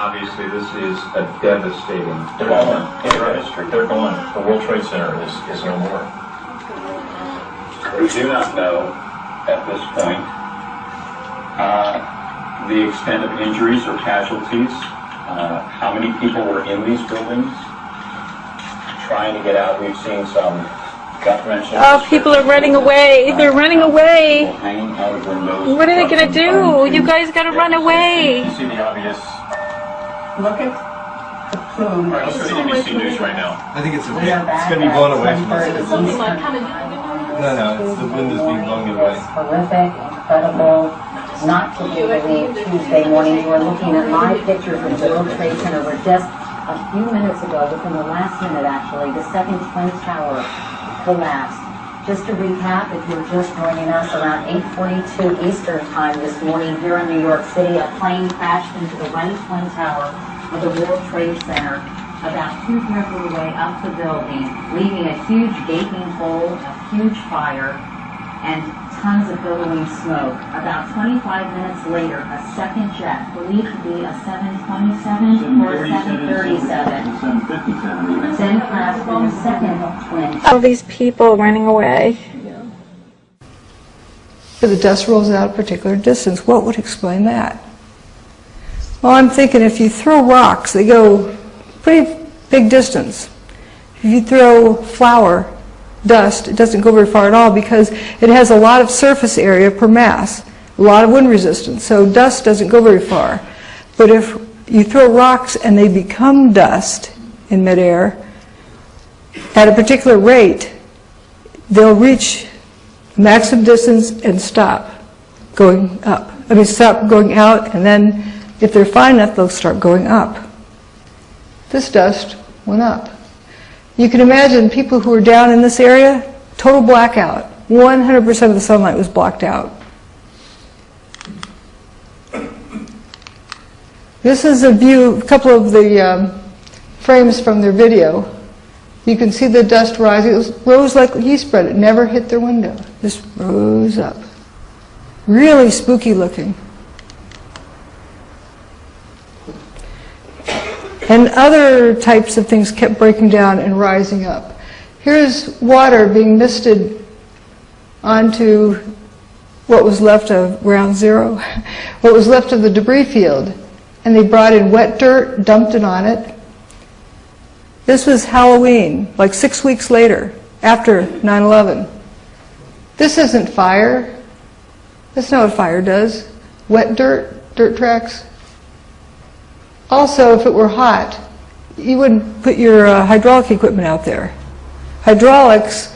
Obviously, this is a devastating development in our history. They're gone. The World Trade Center is no more. We do not know at this point the extent of injuries or casualties, how many people were in these buildings trying to get out. We've seen some gut wrenching. Oh, people are running away. They're running away. Hanging out of windows. What are they going to do? You guys got to run away. You see the obvious. Look at the plume. All right, let's go to ABC News right now. I think it's going to be blown away from us. No, it's the wind is being blown away. Horrific, incredible, not to be believed. Tuesday morning, you are looking at live pictures of the World Trade Center where just a few minutes ago, within the last minute actually, the second Twin Tower collapsed. Just to recap, if you're just joining us, around 8:42 Eastern Time this morning here in New York City, a plane crashed into the right Twin Tower of the World Trade Center about 2/3 of the way up the building, leaving a huge gaping hole, a huge fire, and tons of billowing smoke. About 25 minutes later, a second jet, believed to be a 727 or 737, then crashed in a second twin. All these people running away. The dust rolls out a particular distance. What would explain that? Well, I'm thinking if you throw rocks, they go pretty big distance. If you throw flour, dust, it doesn't go very far at all because it has a lot of surface area per mass, a lot of wind resistance, so dust doesn't go very far. But if you throw rocks and they become dust in midair, at a particular rate, they'll reach maximum distance and stop going up. Stop going out, and then if they're fine enough, they'll start going up. This dust went up. You can imagine people who were down in this area, total blackout. 100% of the sunlight was blocked out. This is a view, a couple of the frames from their video. You can see the dust rising. It rose like yeast bread. It never hit their window. Just rose up. Really spooky looking. And other types of things kept breaking down and rising up. Here's water being misted onto what was left of ground zero, what was left of the debris field. And they brought in wet dirt, dumped it on it. This was Halloween, like 6 weeks later, after 9/11. This isn't fire. That's not what fire does. Wet dirt, dirt tracks. Also, if it were hot, you wouldn't put your hydraulic equipment out there. Hydraulics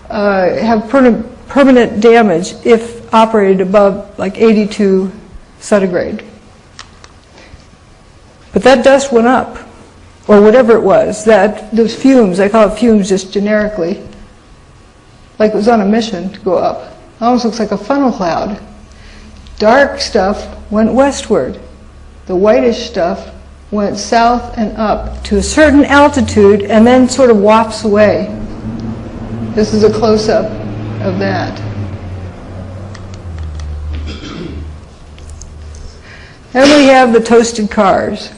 have permanent damage if operated above like 82 centigrade. But that dust went up, or whatever it was. Those fumes, I call it fumes just generically, like it was on a mission to go up. It almost looks like a funnel cloud. Dark stuff went westward. The whitish stuff went south and up to a certain altitude and then sort of wafts away. This is a close-up of that. Then we have the toasted cars.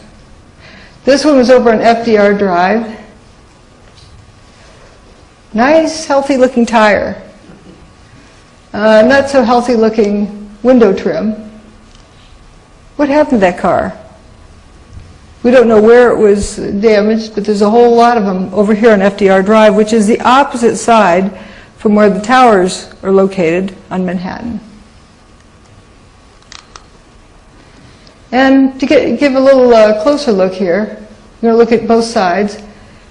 This one was over on FDR Drive. Nice, healthy-looking tire. Not so healthy-looking window trim. What happened to that car? We don't know where it was damaged, but there's a whole lot of them over here on FDR Drive, which is the opposite side from where the towers are located on Manhattan. And to give a little closer look here, we're going to look at both sides.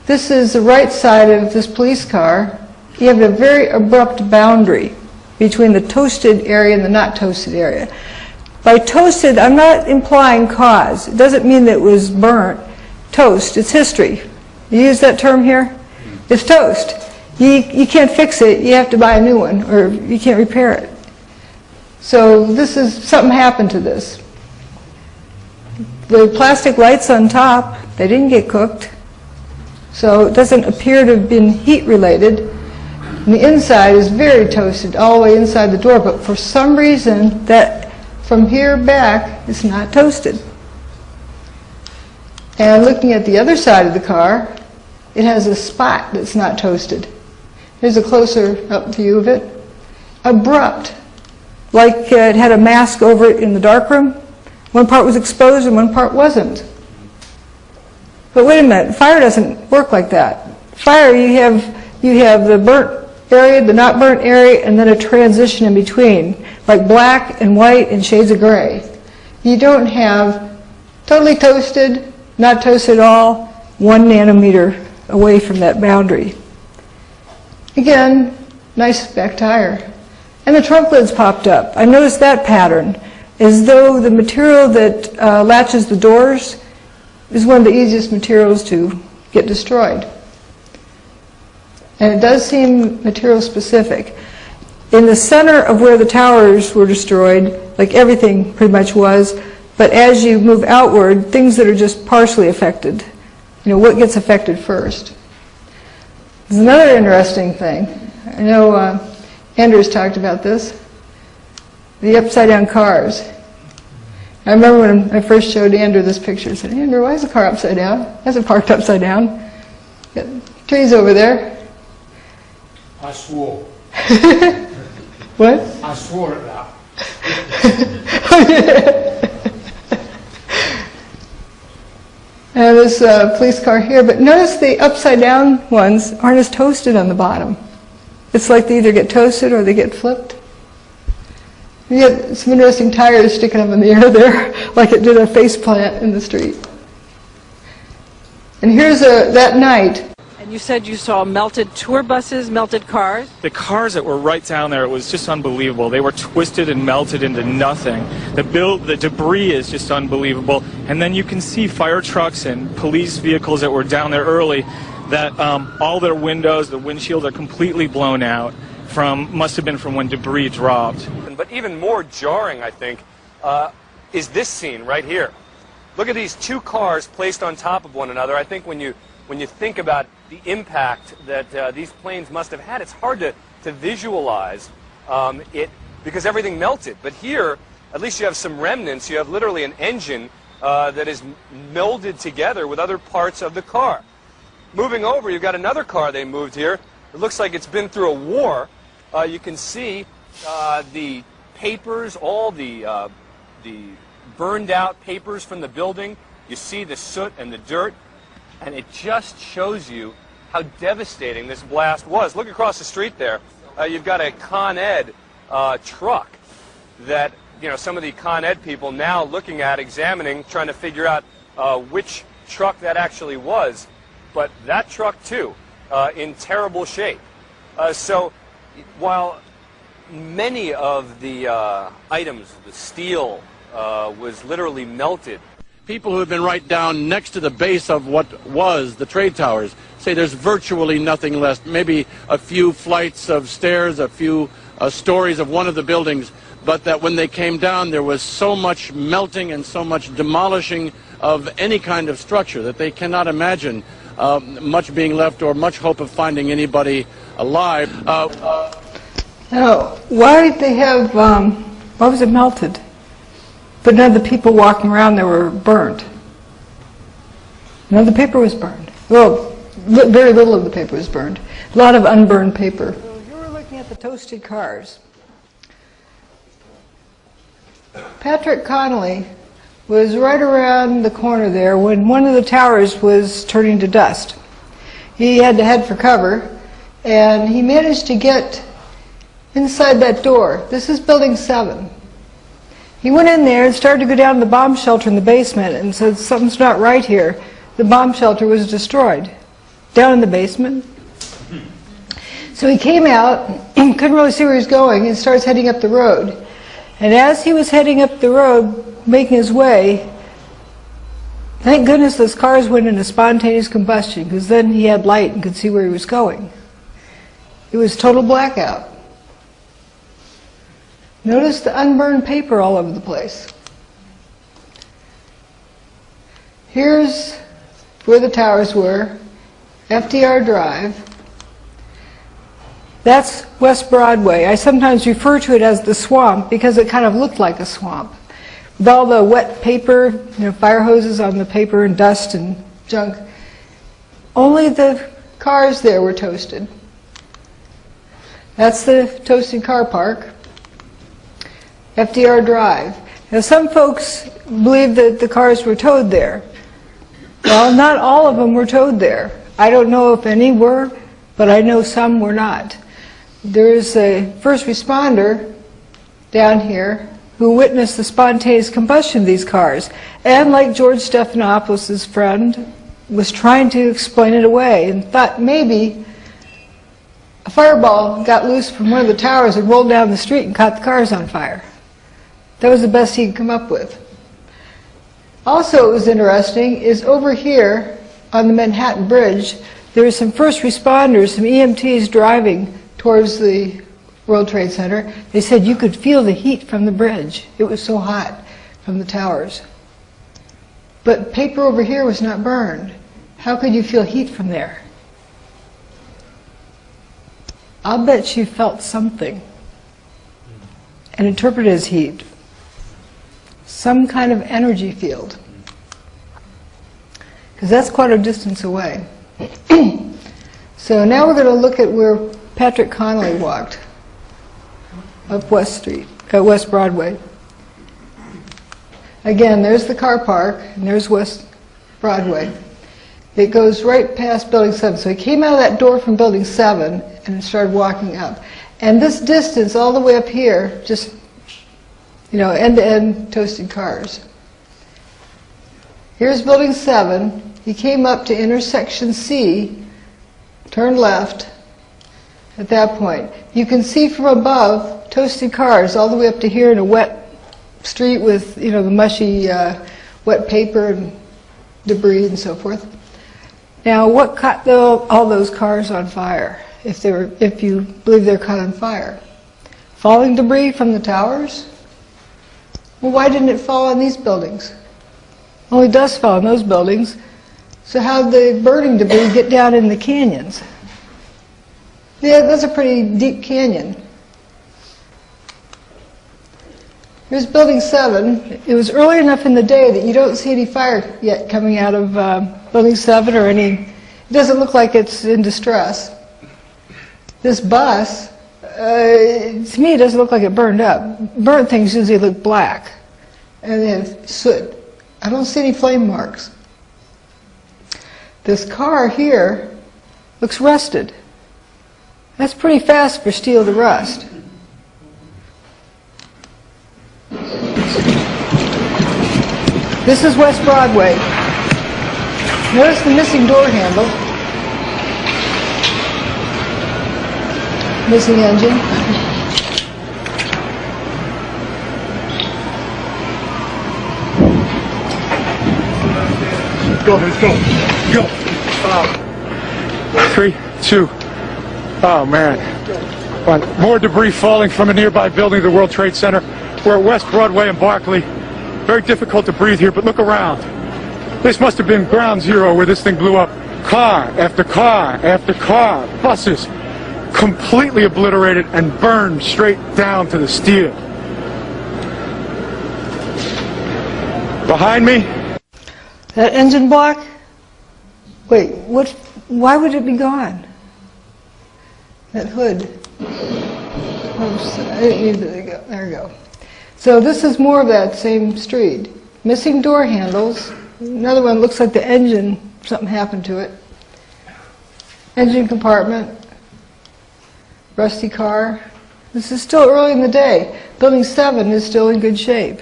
This is the right side of this police car. You have a very abrupt boundary between the toasted area and the not toasted area. By toasted, I'm not implying cause. It doesn't mean that it was burnt. Toast, it's history. You use that term here? It's toast. You can't fix it. You have to buy a new one, or you can't repair it. So this is, something happened to this. The plastic lights on top, they didn't get cooked. So it doesn't appear to have been heat related. And the inside is very toasted all the way inside the door, but for some reason that from here back it's not toasted. And looking at the other side of the car, it has a spot that's not toasted. Here's a closer up view of it. Abrupt, like it had a mask over it in the darkroom. One part was exposed and one part wasn't. But wait a minute, fire doesn't work like that. Fire, you have the burnt area, the not burnt area, and then a transition in between, like black and white and shades of gray. You don't have totally toasted, not toasted at all, 1 nanometer away from that boundary. Again, nice back tire. And the trunk lids popped up. I noticed that pattern, as though the material that latches the doors is one of the easiest materials to get destroyed. And it does seem material specific. In the center of where the towers were destroyed, like everything pretty much was, but as you move outward, things that are just partially affected, what gets affected first. There's another interesting thing. I know Andrew's talked about this, the upside down cars. I remember when I first showed Andrew this picture, I said, Andrew, why is the car upside down? Why is it parked upside down? Got trees over there. I swore. What? I swore it out. And this police car here, but notice the upside down ones aren't as toasted on the bottom. It's like they either get toasted or they get flipped. You get some interesting tires sticking up in the air there, like it did a face plant in the street. And here's that night. And you said you saw melted tour buses, melted cars? The cars that were right down there, it was just unbelievable. They were twisted and melted into nothing. The debris is just unbelievable. And then you can see fire trucks and police vehicles that were down there early that all their windows, the windshields are completely blown out. Must have been from when debris dropped. But even more jarring, I think, is this scene right here. Look at these two cars placed on top of one another. I think when you think about the impact that these planes must have had, it's hard to visualize it because everything melted. But here, at least you have some remnants. You have literally an engine that is melded together with other parts of the car. Moving over, you've got another car they moved here. It looks like it's been through a war. You can see the papers, all the burned out papers from the building. You see the soot and the dirt, and it just shows you how devastating this blast was. Look across the street there. You've got a Con Ed truck that, you know, some of the Con Ed people now looking at, examining, trying to figure out which truck that actually was. But that truck, too, in terrible shape. So while many of the items, the steel, was literally melted. People who have been right down next to the base of what was the trade towers say there's virtually nothing left. Maybe a few flights of stairs, a few stories of one of the buildings, but that when they came down there was so much melting and so much demolishing of any kind of structure that they cannot imagine much being left or much hope of finding anybody alive. Now, why did they have, why was it melted? But none of the people walking around there were burned. None of the paper was burned. Well, very little of the paper was burned. A lot of unburned paper. So here we're looking at the toasted cars. Patrick Connolly was right around the corner there when one of the towers was turning to dust. He had to head for cover, and he managed to get inside that door. This is building 7. He went in there and started to go down to the bomb shelter in the basement and said, something's not right here. The bomb shelter was destroyed down in the basement. So he came out, couldn't really see where he was going, and starts heading up the road. And as he was heading up the road, making his way, thank goodness those cars went into spontaneous combustion, because then he had light and could see where he was going. It was total blackout. Notice the unburned paper all over the place. Here's where the towers were, FDR Drive. That's West Broadway. I sometimes refer to it as the swamp because it kind of looked like a swamp. With all the wet paper, you know, fire hoses on the paper and dust and junk. Only the cars there were toasted. That's the toasted car park. FDR Drive. Now some folks believe that the cars were towed there. Well, not all of them were towed there. I don't know if any were, but I know some were not. There's a first responder down here who witnessed the spontaneous combustion of these cars, and like George Stephanopoulos' friend, was trying to explain it away and thought maybe a fireball got loose from one of the towers and rolled down the street and caught the cars on fire. That was the best he could come up with. Also, what was interesting is over here on the Manhattan Bridge, there were some first responders, some EMTs driving towards the World Trade Center. They said you could feel the heat from the bridge. It was so hot from the towers. But paper over here was not burned. How could you feel heat from there? I'll bet you felt something and interpreted as heat. Some kind of energy field. Because that's quite a distance away. So now we're going to look at where Patrick Connolly walked up West Broadway. Again, there's the car park, and there's West Broadway. It goes right past Building 7. So he came out of that door from Building 7 and started walking up. And this distance all the way up here, just, you know, end-to-end toasted cars. Here's Building 7. He came up to intersection C, turned left at that point. You can see from above toasted cars all the way up to here in a wet street with, you know, the mushy wet paper and debris and so forth. Now, what caught all those cars on fire, if you believe they're caught on fire? Falling debris from the towers? Well, why didn't it fall on these buildings? Only dust fell on those buildings. So how'd the burning debris get down in the canyons? Yeah, that's a pretty deep canyon. Here's Building 7. It was early enough in the day that you don't see any fire yet coming out of Building 7 or any. It doesn't look like it's in distress. This bus, to me, it doesn't look like it burned up. Burnt things usually look black, and they have soot. I don't see any flame marks. This car here looks rusted. That's pretty fast for steel to rust. This is West Broadway. Notice the missing door handle. Missing engine. Go, let's go. Go. 3, 2. Oh, man. More debris falling from a nearby building of the World Trade Center. We're at West Broadway and Barclay. Very difficult to breathe here, but look around. This must have been ground zero where this thing blew up. Car after car after car. Buses completely obliterated and burned straight down to the steel. Behind me. That engine block? Wait, what? Why would it be gone? That hood. Oops, I didn't mean to go. There we go. So this is more of that same street. Missing door handles. Another one looks like the engine, something happened to it. Engine compartment. Rusty car. This is still early in the day. Building 7 is still in good shape.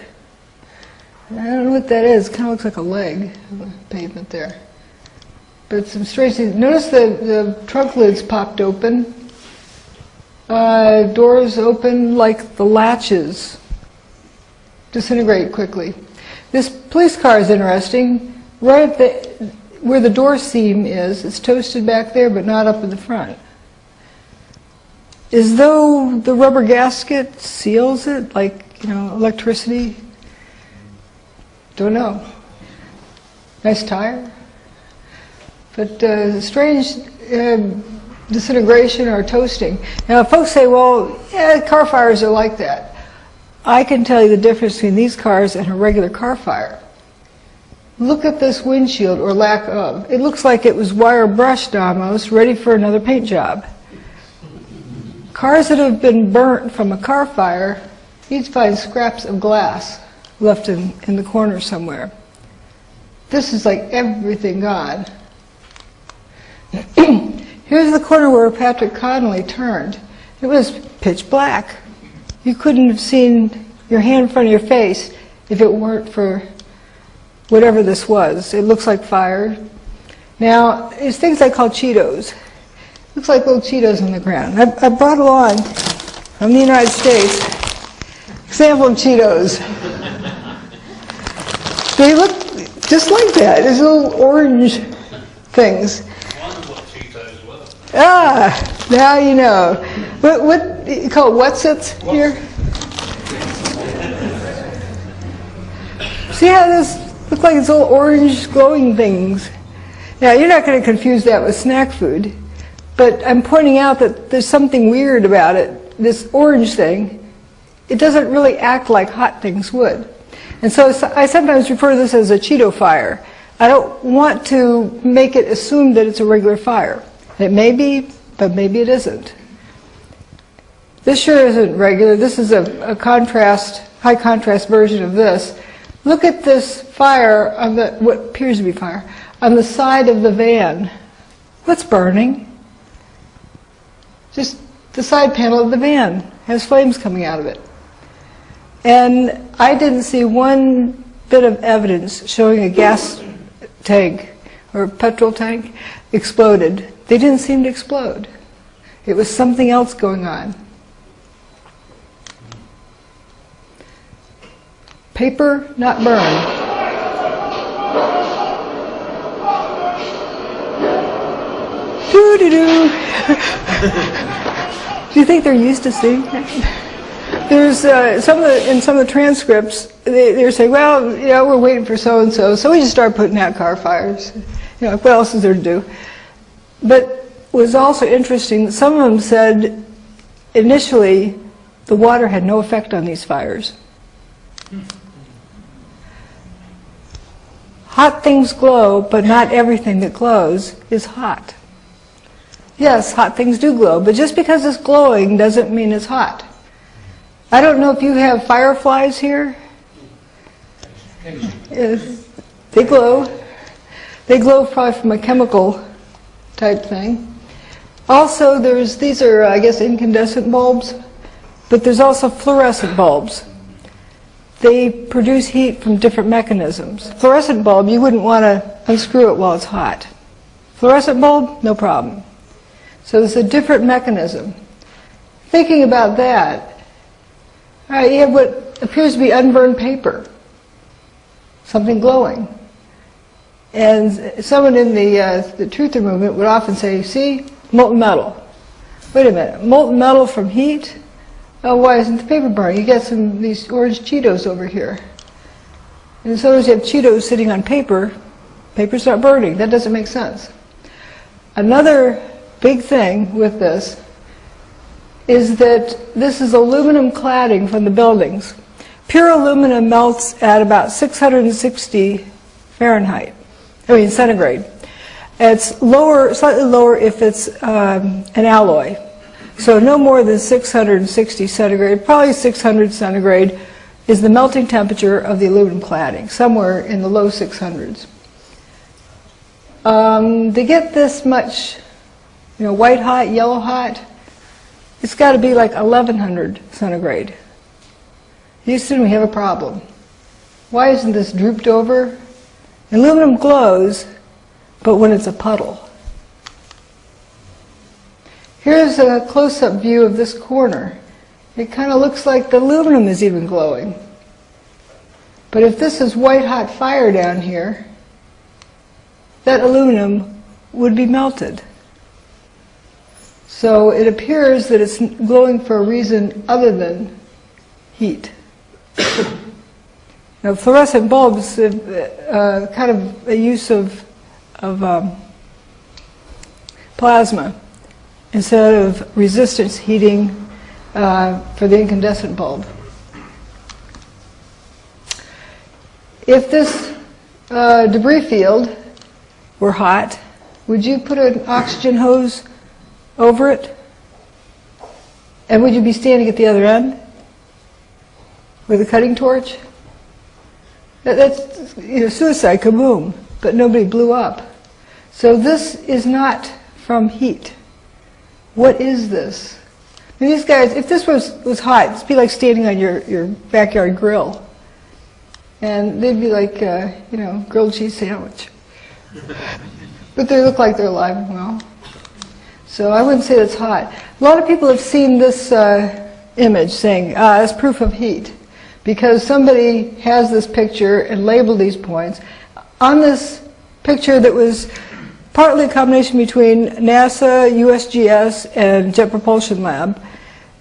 I don't know what that is. It kind of looks like a leg on the pavement there. But some strange things. Notice the trunk lids popped open. Doors open like the latches disintegrate quickly. This police car is interesting. Right at where the door seam is, it's toasted back there, but not up in the front. As though the rubber gasket seals it, like, electricity. Don't know. Nice tire. But strange disintegration or toasting. Now, folks say, well, yeah, car fires are like that. I can tell you the difference between these cars and a regular car fire. Look at this windshield, or lack of. It looks like it was wire brushed almost, ready for another paint job. Cars that have been burnt from a car fire, you'd find scraps of glass left in the corner somewhere. This is like everything gone. Here's the corner where Patrick Connolly turned. It was pitch black. You couldn't have seen your hand in front of your face if it weren't for whatever this was. It looks like fire. Now, there's things I call Cheetos. Looks like little Cheetos on the ground. I brought along from the United States example of Cheetos. They look just like that. There's little orange things. Ah, now you know. What you call what's-its here? See how this looks like it's little orange glowing things? Now, you're not going to confuse that with snack food, but I'm pointing out that there's something weird about it. This orange thing, it doesn't really act like hot things would. And so I sometimes refer to this as a Cheeto fire. I don't want to make it assume that it's a regular fire. It may be, but maybe it isn't. This sure isn't regular. This is a contrast, high contrast version of this. Look at this fire on what appears to be fire on the side of the van. What's burning? Just the side panel of the van has flames coming out of it. And I didn't see one bit of evidence showing a gas tank or a petrol tank exploded. They didn't seem to explode. It was something else going on. Paper, not burned. Doo-doo-doo. Do you think they're used to seeing that? There's in some of the transcripts, they're saying, well, we're waiting for so-and-so, so we just start putting out car fires. What else is there to do? But it was also interesting that some of them said initially the water had no effect on these fires. Hot things glow, but not everything that glows is hot. Yes, hot things do glow, but just because it's glowing doesn't mean it's hot. I don't know if you have fireflies here. They glow. They glow probably from a chemical type thing. Also, these are, I guess, incandescent bulbs, but there's also fluorescent bulbs. They produce heat from different mechanisms. Fluorescent bulb, you wouldn't want to unscrew it while it's hot. Fluorescent bulb, no problem. So there's a different mechanism. Thinking about that, all right, you have what appears to be unburned paper, something glowing. And someone in the truther movement would often say, see, molten metal. Wait a minute, molten metal from heat? Oh, why isn't the paper burning? You get these orange Cheetos over here. And sometimes you have Cheetos sitting on paper, paper's not burning. That doesn't make sense. Another big thing with this is that this is aluminum cladding from the buildings. Pure aluminum melts at about 660 Fahrenheit. I mean centigrade. It's lower, slightly lower if it's an alloy. So no more than 660 centigrade, probably 600 centigrade is the melting temperature of the aluminum cladding, somewhere in the low 600s. To get this much, white hot, yellow hot, it's got to be like 1100 centigrade. Houston, we have a problem. Why isn't this drooped over? Aluminum glows, but when it's a puddle. Here's a close-up view of this corner. It kind of looks like the aluminum is even glowing. But if this is white-hot fire down here, that aluminum would be melted. So it appears that it's glowing for a reason other than heat. Now, fluorescent bulbs have kind of a use of plasma instead of resistance heating for the incandescent bulb. If this debris field were hot, would you put an oxygen hose over it? And would you be standing at the other end with a cutting torch? That's suicide, kaboom, but nobody blew up. So this is not from heat. What is this? And these guys, if this was hot, it'd be like standing on your backyard grill. And they'd be like, grilled cheese sandwich. But they look like they're alive and well. So I wouldn't say that's hot. A lot of people have seen this image saying, it's proof of heat. Because somebody has this picture and labeled these points. On this picture that was partly a combination between NASA, USGS, and Jet Propulsion Lab.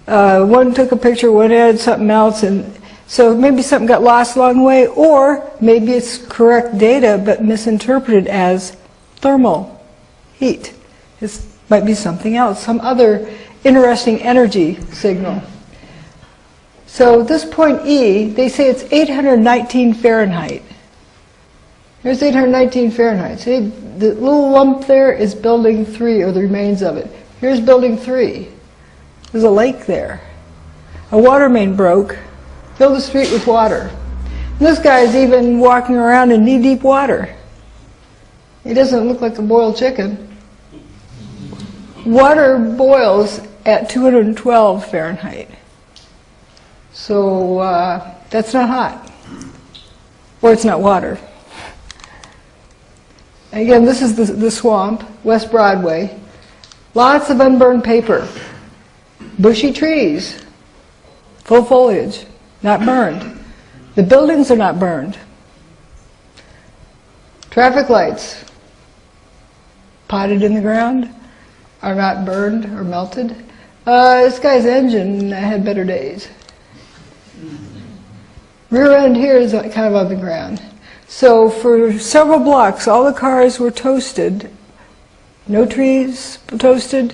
One took a picture, one added something else, and so maybe something got lost along the way, or maybe it's correct data but misinterpreted as thermal heat. This might be something else, some other interesting energy signal. So this point E, they say it's 819 Fahrenheit. There's 819 Fahrenheit. See, the little lump there is building 3, or the remains of it. Here's building 3. There's a lake there. A water main broke, filled the street with water. And this guy's even walking around in knee-deep water. He doesn't look like a boiled chicken. Water boils at 212 Fahrenheit. So that's not hot. Or it's not water. Again, this is the swamp, West Broadway. Lots of unburned paper. Bushy trees. Full foliage. Not burned. The buildings are not burned. Traffic lights, potted in the ground, are not burned or melted. This guy's engine had better days. Rear end here is kind of on the ground. So for several blocks, all the cars were toasted. No trees toasted,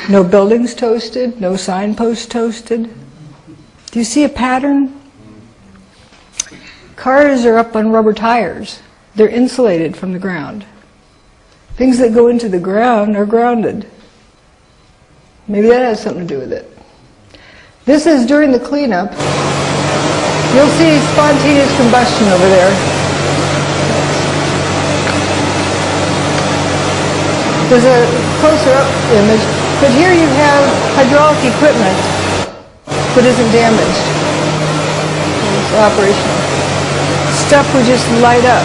no buildings toasted, no signposts toasted. Do you see a pattern? Cars are up on rubber tires. They're insulated from the ground. Things that go into the ground are grounded. Maybe that has something to do with it. This is during the cleanup. You'll see spontaneous combustion over there. There's a closer up image, but here you have hydraulic equipment that isn't damaged. It's operational. Stuff would just light up.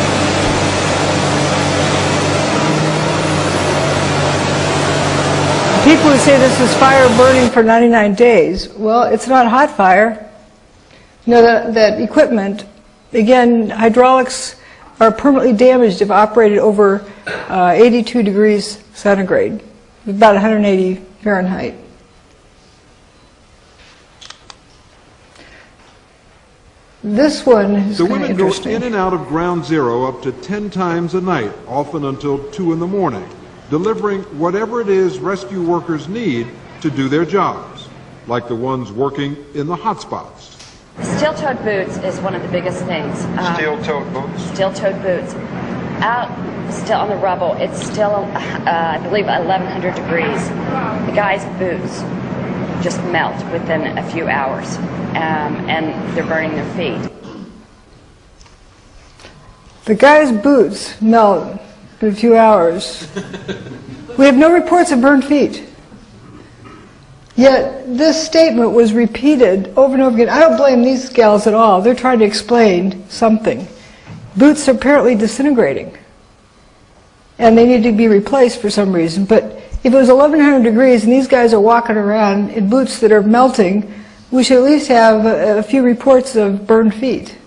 People who say this is fire burning for 99 days, well, it's not hot fire. You know, that equipment, again, hydraulics are permanently damaged if operated over 82 degrees centigrade, about 180 Fahrenheit. This one is The kind of women go interesting. in and out of Ground Zero up to 10 times a night, often until 2 in the morning, delivering whatever it is rescue workers need to do their jobs, like the ones working in the hotspots. Steel-toed boots is one of the biggest things. Steel-toed boots? Steel-toed boots. Out still on the rubble, it's still, I believe, 1,100 degrees. The guy's boots just melt within a few hours, and they're burning their feet. The guy's boots melt in a few hours. We have no reports of burned feet. Yet this statement was repeated over and over again. I don't blame these gals at all. They're trying to explain something. Boots are apparently disintegrating, and they need to be replaced for some reason. But if it was 1,100 degrees and these guys are walking around in boots that are melting, we should at least have a few reports of burned feet.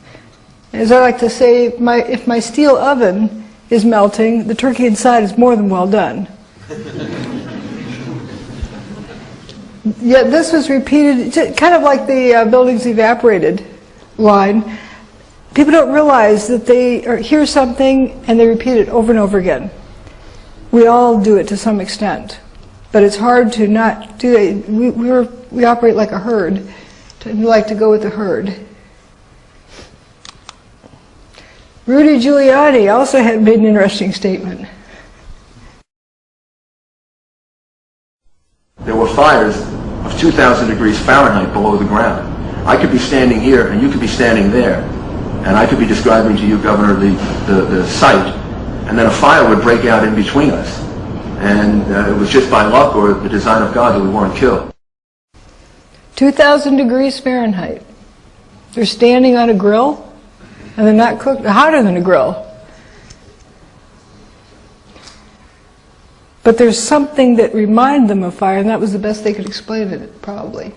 As I like to say, if my steel oven is melting, the turkey inside is more than well done. Yet this was repeated, kind of like the buildings evaporated line. People don't realize that they hear something and they repeat it over and over again. We all do it to some extent, but it's hard to not do it. We operate like a herd. We like to go with the herd. Rudy Giuliani also had made an interesting statement. There were fires of 2,000 degrees Fahrenheit below the ground. I could be standing here and you could be standing there, and I could be describing to you, Governor, the site, and then a fire would break out in between us. And it was just by luck or the design of God that we weren't killed. 2,000 degrees Fahrenheit. They're standing on a grill, and they're not cooked, they're hotter than a grill. But there's something that reminded them of fire, and that was the best they could explain it, probably.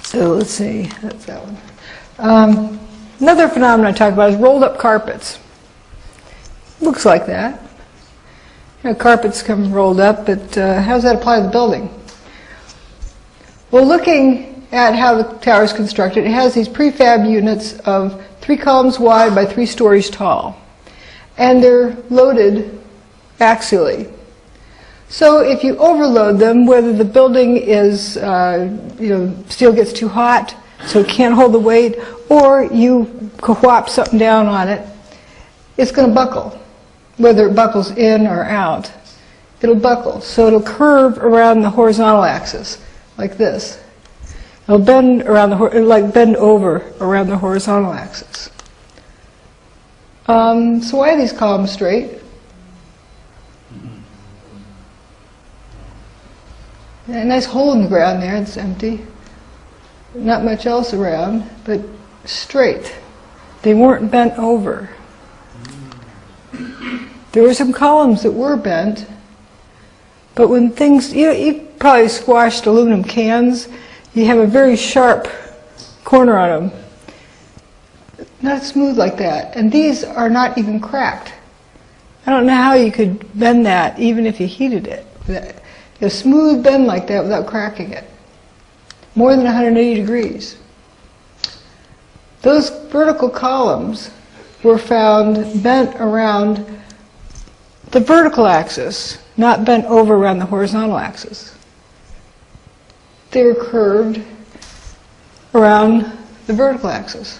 So let's see, that's that one. Another phenomenon I talk about is rolled up carpets. Looks like that. You know, carpets come rolled up, but how does that apply to the building? Well, looking at how the tower is constructed, it has these prefab units of 3 columns wide by 3 stories tall. And they're loaded axially. So if you overload them, whether the building is, steel gets too hot, so it can't hold the weight, or you whop something down on it, it's going to buckle. Whether it buckles in or out, it'll buckle. So it'll curve around the horizontal axis, like this. It'll bend around bend over around the horizontal axis. So why are these columns straight? A nice hole in the ground there, it's empty. Not much else around, but straight. They weren't bent over. There were some columns that were bent, but when things, you probably squashed aluminum cans, you have a very sharp corner on them. Not smooth like that. And these are not even cracked. I don't know how you could bend that even if you heated it. A smooth bend like that without cracking it. More than 180 degrees. Those vertical columns were found bent around the vertical axis, not bent over around the horizontal axis. They were curved around the vertical axis.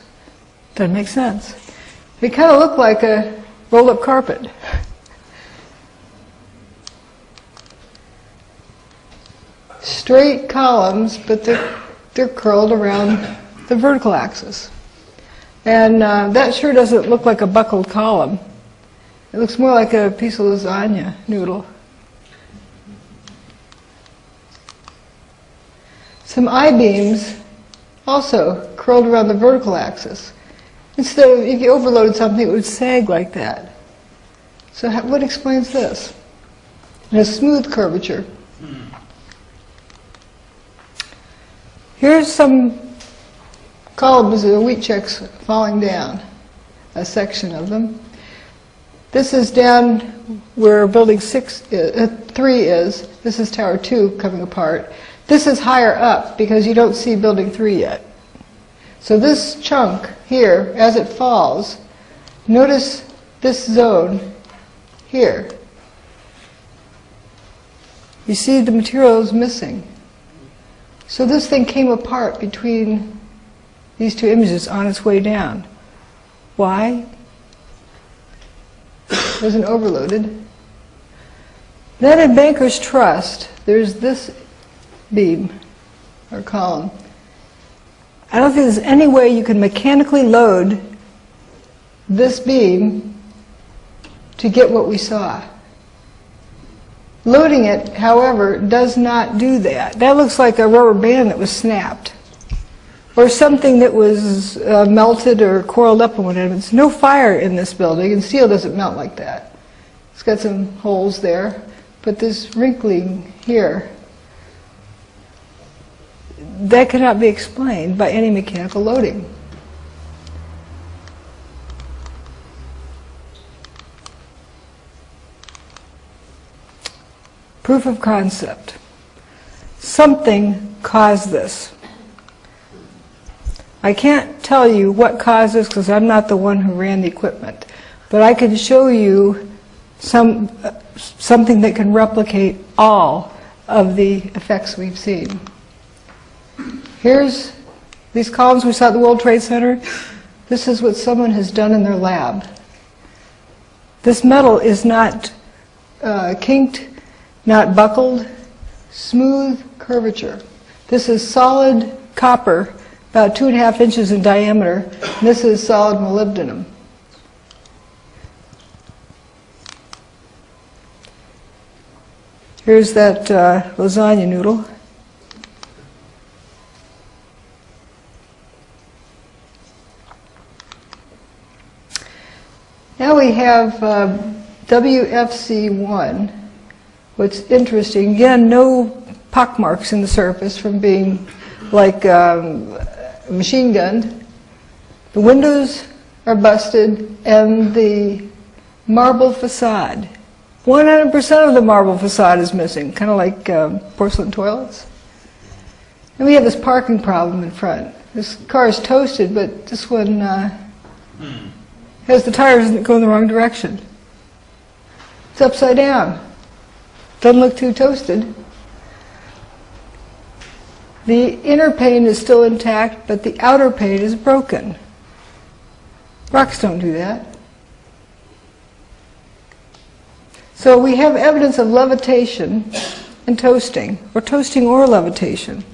Doesn't make sense. It kind of looked like a rolled-up carpet. Straight columns, but they're curled around the vertical axis. And that sure doesn't look like a buckled column. It looks more like a piece of lasagna noodle. Some I-beams also curled around the vertical axis. Instead of, if you overloaded something, it would sag like that. So what explains this? And a smooth curvature. Here's some columns of wheat checks falling down, a section of them. This is down where building 3 is. This is tower 2 coming apart. This is higher up because you don't see building 3 yet. So this chunk here, as it falls, notice this zone here. You see the material is missing. So this thing came apart between these two images on its way down. Why? It wasn't overloaded. Then in Banker's Trust, there's this beam or column. I don't think there's any way you can mechanically load this beam to get what we saw. Loading it, however, does not do that. That looks like a rubber band that was snapped, or something that was melted or coiled up or whatever. There's no fire in this building, and steel doesn't melt like that. It's got some holes there, but this wrinkling here, that cannot be explained by any mechanical loading. Proof of concept. Something caused this. I can't tell you what caused this because I'm not the one who ran the equipment, but I can show you something that can replicate all of the effects we've seen. Here's these columns we saw at the World Trade Center. This is what someone has done in their lab. This metal is not kinked, not buckled, smooth curvature. This is solid copper, about 2.5 inches in diameter, and this is solid molybdenum. Here's that lasagna noodle. Now we have WFC1. What's interesting, again, no pockmarks in the surface from being like machine gunned. The windows are busted, and the marble facade, 100% of the marble facade is missing, kind of like porcelain toilets. And we have this parking problem in front. This car is toasted, but this one has the tires going the wrong direction. It's upside down. Doesn't look too toasted. The inner pane is still intact, but the outer pane is broken. Rocks don't do that. So we have evidence of levitation and toasting or levitation.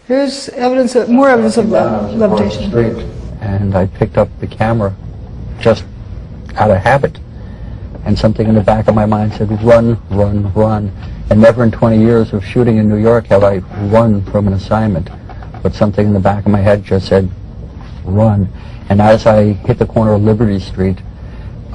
Here's evidence of, more evidence of levitation. Street, and I picked up the camera just out of habit. And something in the back of my mind said, run, run, run. And never in 20 years of shooting in New York have I run from an assignment. But something in the back of my head just said, run. And as I hit the corner of Liberty Street,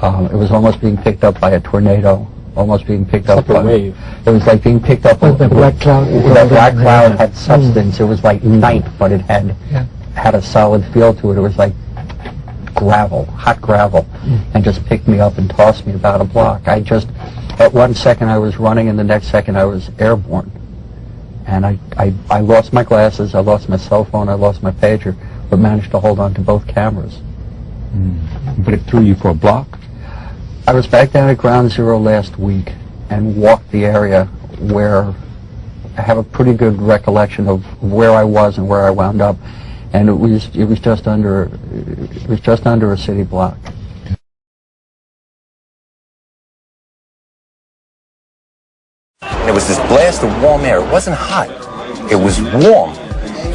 it was almost being picked up by a tornado, almost being picked up by a wave. It was like being picked up with the black cloud. That black cloud had substance. It was like night, but it had a solid feel to it. It was like gravel, hot gravel, and just picked me up and tossed me about a block. At one second I was running, and the next second I was airborne. And I lost my glasses, I lost my cell phone, I lost my pager, but managed to hold on to both cameras. But it threw you for a block? I was back down at Ground Zero last week and walked the area where I have a pretty good recollection of where I was and where I wound up. and it was just under a city block. There was this blast of warm air. It wasn't hot. It was warm.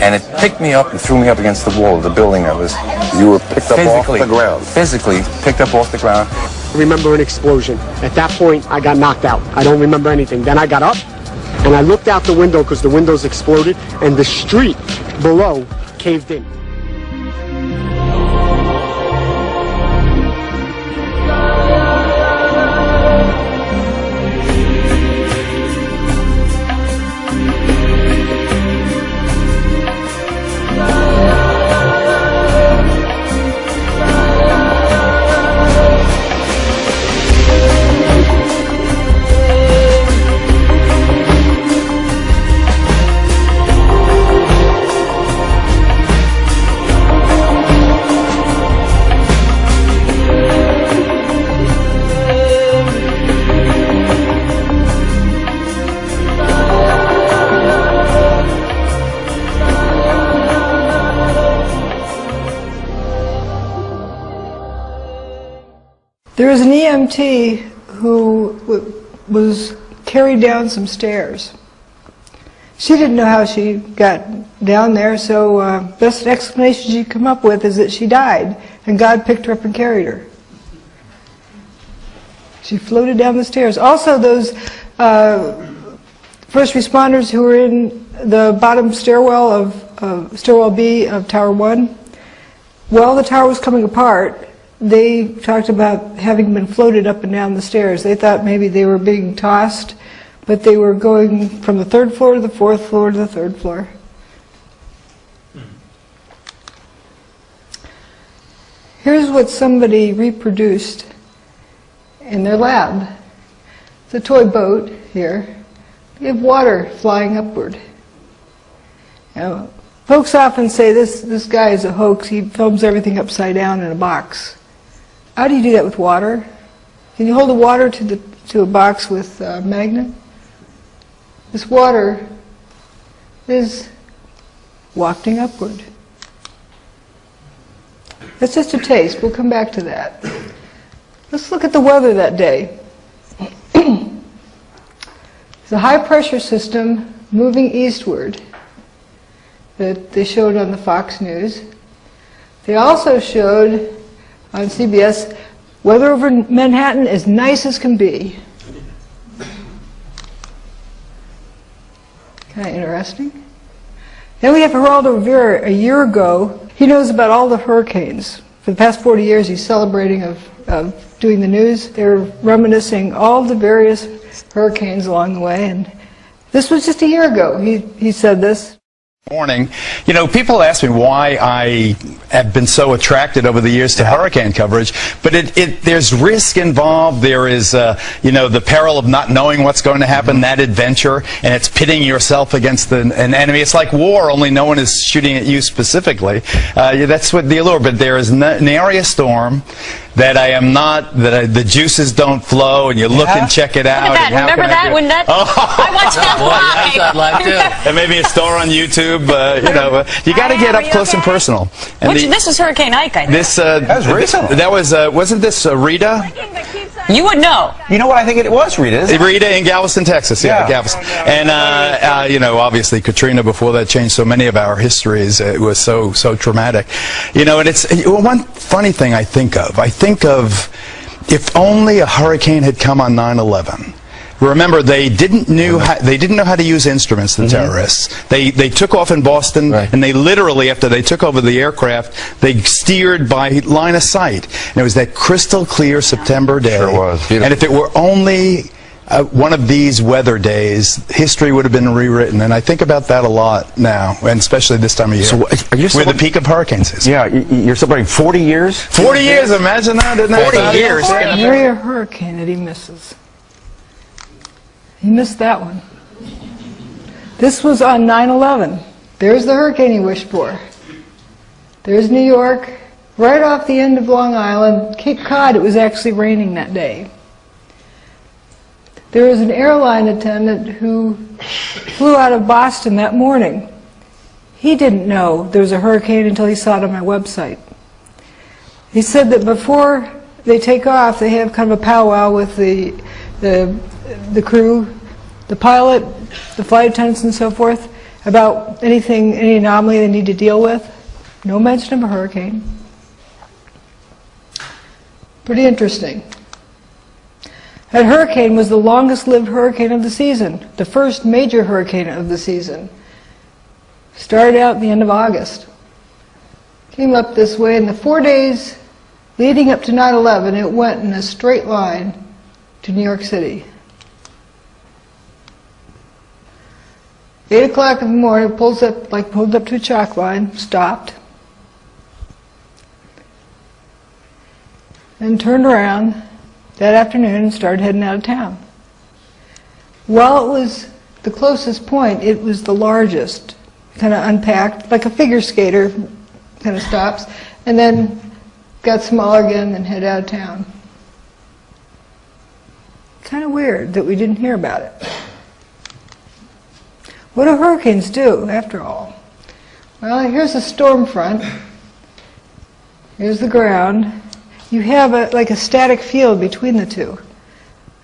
And it picked me up and threw me up against the wall of the building that was... You were picked up off the ground? Physically picked up off the ground. I remember an explosion. At that point, I got knocked out. I don't remember anything. Then I got up, and I looked out the window because the windows exploded, and the street below caved in. There was an EMT who was carried down some stairs. She didn't know how she got down there, so best explanation she could come up with is that she died, and God picked her up and carried her. She floated down the stairs. Also, those first responders who were in the bottom stairwell of stairwell B of Tower 1, while the tower was coming apart, they talked about having been floated up and down the stairs. They thought maybe they were being tossed, but they were going from the 3rd floor to the 4th floor to the 3rd floor. Here's what somebody reproduced in their lab. It's a toy boat here. You have water flying upward. Now, folks often say this guy is a hoax. He films everything upside down in a box. How do you do that with water? Can you hold the water to a box with a magnet? This water is wafting upward. That's just a taste. We'll come back to that. Let's look at the weather that day. It's a high-pressure system moving eastward that they showed on the Fox News. They also showed on CBS, weather over Manhattan as nice as can be. Kind of interesting. Then we have Geraldo Rivera a year ago. He knows about all the hurricanes. For the past 40 years, he's celebrating of doing the news. They're reminiscing all the various hurricanes along the way. And this was just a year ago. He said this. Morning. You know, people ask me why I have been so attracted over the years to hurricane coverage, but there's risk involved. There is, you know, the peril of not knowing what's going to happen, that adventure, and it's pitting yourself against an enemy. It's like war, only no one is shooting at you specifically. That's what the allure, but there is nary a storm that I am not, the juices don't flow, and you look and check it out. Look at that. Remember that? When that I watched that live. Too. And maybe a store on YouTube. You know, you got to get up close and personal. And this was Hurricane Ike, I think. This that was recent. That was wasn't this Rita? You would know. You know what? I think it was Rita. Rita in Galveston, Texas. Yeah, Galveston. And you know, obviously Katrina before that changed so many of our histories. It was so traumatic. You know, and it's one funny thing I think of if only a hurricane had come on 9/11. Remember, they didn't know how to use instruments, the terrorists. They took off in Boston, and they literally, after they took over the aircraft, they steered by line of sight. And it was that crystal clear September day. Sure was. Beautiful. And if it were only one of these weather days, history would have been rewritten. And I think about that a lot now, and especially this time of year. So are you where the peak of hurricanes is. Yeah, you're celebrating 40 years? 40 years, imagine that, isn't that? 40 years. Nary a hurricane that he misses. He missed that one. This was on 9/11. There's the hurricane he wished for. There's New York, right off the end of Long Island. Cape Cod, it was actually raining that day. There was an airline attendant who flew out of Boston that morning. He didn't know there was a hurricane until he saw it on my website. He said that before they take off, they have kind of a powwow with the crew, the pilot, the flight attendants and so forth, about anything, any anomaly they need to deal with. No mention of a hurricane. Pretty interesting. That hurricane was the longest-lived hurricane of the season, the first major hurricane of the season. Started out at the end of August. Came up this way, and the 4 days leading up to 9/11, it went in a straight line to New York City. 8 o'clock in the morning, it pulled up to a chalk line, stopped, and turned around that afternoon and started heading out of town. While it was the closest point, it was the largest. Kind of unpacked, like a figure skater, kind of stops, and then got smaller again and head out of town. Kind of weird that we didn't hear about it. What do hurricanes do, after all? Well, here's a storm front. Here's the ground. You have like a static field between the two.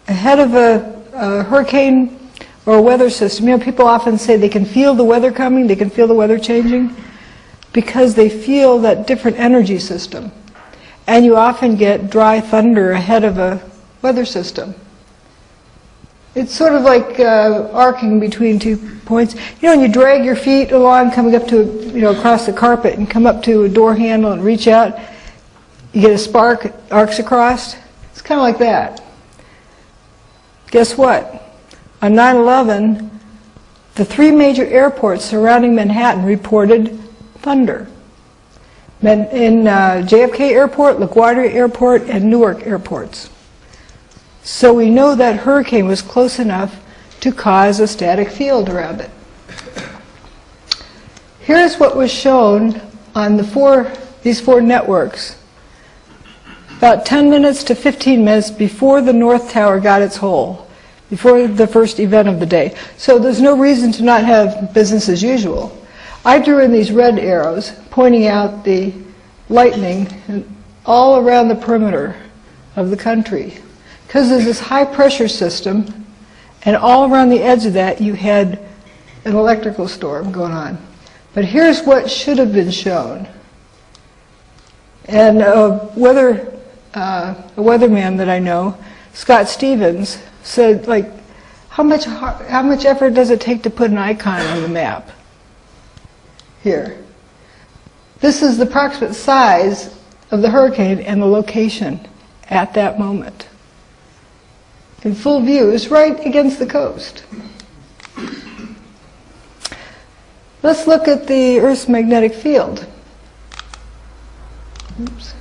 Ahead of a hurricane or a weather system, you know, people often say they can feel the weather coming, they can feel the weather changing, because they feel that different energy system. And you often get dry thunder ahead of a weather system. It's sort of like arcing between 2 points. You know, when you drag your feet along, coming up to, you know, across the carpet and come up to a door handle and reach out, you get a spark, it arcs across. It's kind of like that. Guess what? On 9/11, the 3 major airports surrounding Manhattan reported thunder. In JFK Airport, LaGuardia Airport, and Newark airports. So we know that hurricane was close enough to cause a static field around it. Here's what was shown on these 4 networks about 10 minutes to 15 minutes before the North Tower got its hole, before the first event of the day. So there's no reason to not have business as usual. I drew in these red arrows pointing out the lightning all around the perimeter of the country. Because there's this high pressure system, and all around the edge of that you had an electrical storm going on. But here's what should have been shown. And a weatherman that I know, Scott Stevens, said, like, how much effort does it take to put an icon on the map? Here. This is the approximate size of the hurricane and the location at that moment. In full view, it's right against the coast. Let's look at the Earth's magnetic field. Oops.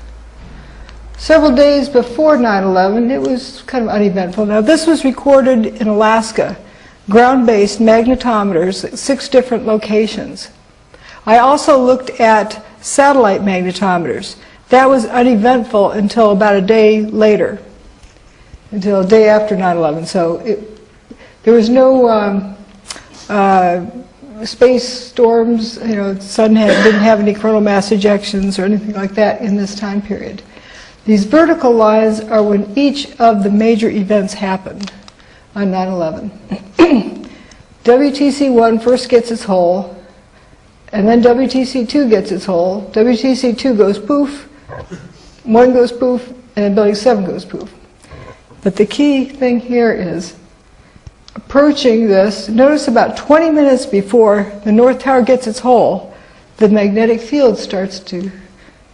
Several days before 9/11, it was kind of uneventful. Now, this was recorded in Alaska, ground-based magnetometers at 6 different locations. I also looked at satellite magnetometers. That was uneventful until about a day later, until a day after 9/11. So there was no space storms, you know, the sun didn't have any coronal mass ejections or anything like that in this time period. These vertical lines are when each of the major events happened on 9/11. WTC-1 first gets its hole, and then WTC-2 gets its hole. WTC-2 goes poof, 1 goes poof, and then building 7 goes poof. But the key thing here is approaching this. Notice about 20 minutes before the North Tower gets its hole, the magnetic field starts to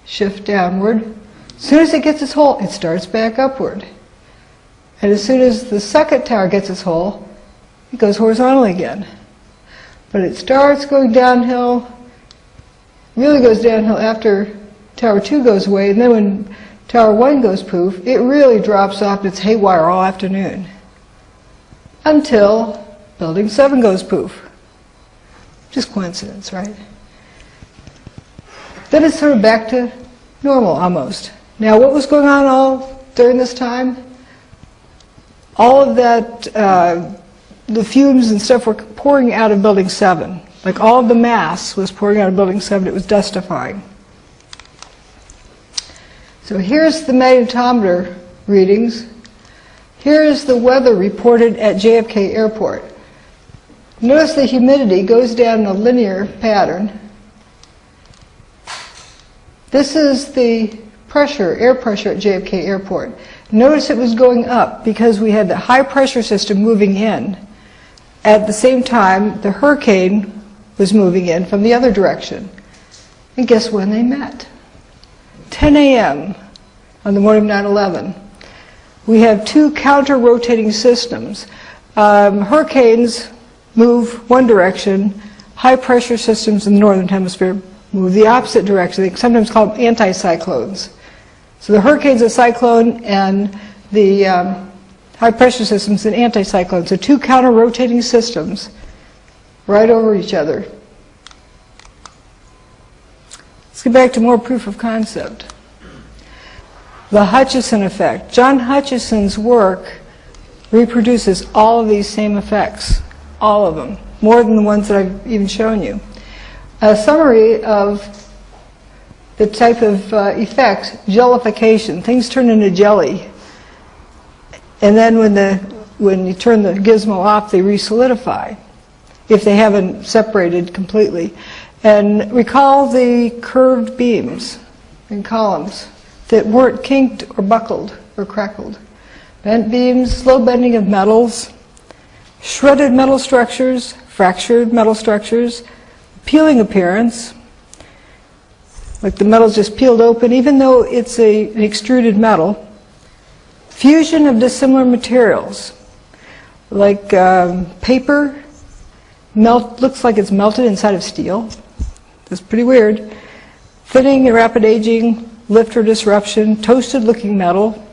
shift downward. As soon as it gets its hole, it starts back upward. And as soon as the second tower gets its hole, it goes horizontal again. But it starts going downhill, really goes downhill after Tower 2 goes away, and then when Tower 1 goes poof, it really drops off. It's haywire all afternoon. Until Building 7 goes poof. Just coincidence, right? Then it's sort of back to normal, almost. Now, what was going on all during this time? All of that, the fumes and stuff were pouring out of Building 7. Like all of the mass was pouring out of Building 7, it was dustifying. So here's the magnetometer readings. Here's the weather reported at JFK Airport. Notice the humidity goes down in a linear pattern. This is the pressure, air pressure at JFK Airport. Notice it was going up because we had the high pressure system moving in. At the same time, the hurricane was moving in from the other direction. And guess when they met? 10 a.m. on the morning of 9/11. We have two counter-rotating systems. Hurricanes move one direction. High pressure systems in the northern hemisphere move the opposite direction. They sometimes call them anticyclones. So the hurricane's a cyclone and the high pressure system's an anticyclone. So two counter-rotating systems right over each other. Let's get back to more proof of concept. The Hutchison effect. John Hutchison's work reproduces all of these same effects, all of them, more than the ones that I've even shown you. A summary of the type of effects: jellification, things turn into jelly, and then when you turn the gizmo off, they re-solidify if they haven't separated completely. And recall the curved beams and columns that weren't kinked or buckled or crackled. Bent beams, slow bending of metals, shredded metal structures, fractured metal structures, peeling appearance, like the metal's just peeled open even though it's an extruded metal. Fusion of dissimilar materials, like paper looks like it's melted inside of steel. That's pretty weird. Thinning and rapid aging, lift or disruption, toasted looking metal,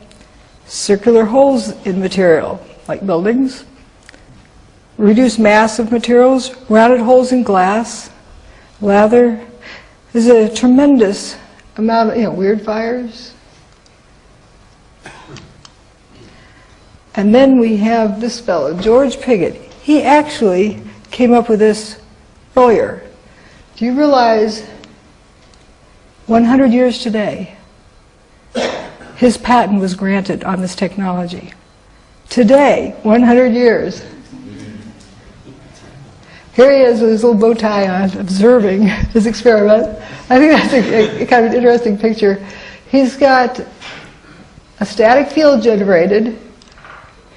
circular holes in material, like buildings, reduced mass of materials, rounded holes in glass, lather. There's a tremendous amount of, weird fires. And then we have this fellow, George Pigott. He actually came up with this earlier. Do you realize 100 years today, his patent was granted on this technology? Today, 100 years. Here he is with his little bow tie on, observing his experiment. I think that's a kind of an interesting picture. He's got a static field generated.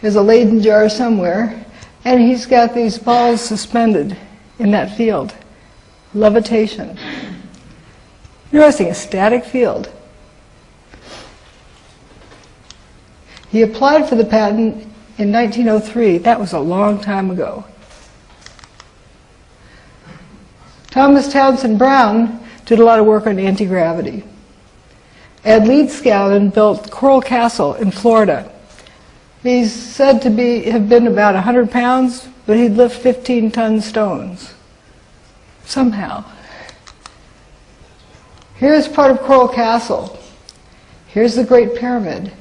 There's a Leyden jar somewhere, and he's got these balls suspended in that field. Levitation. Interesting, a static field. He applied for the patent in 1903. That was a long time ago. Thomas Townsend Brown did a lot of work on anti-gravity. Ed Leedskalnin built Coral Castle in Florida. He's said to have been about 100 pounds, but he'd lift 15-ton stones. Somehow. Here's part of Coral Castle. Here's the Great Pyramid.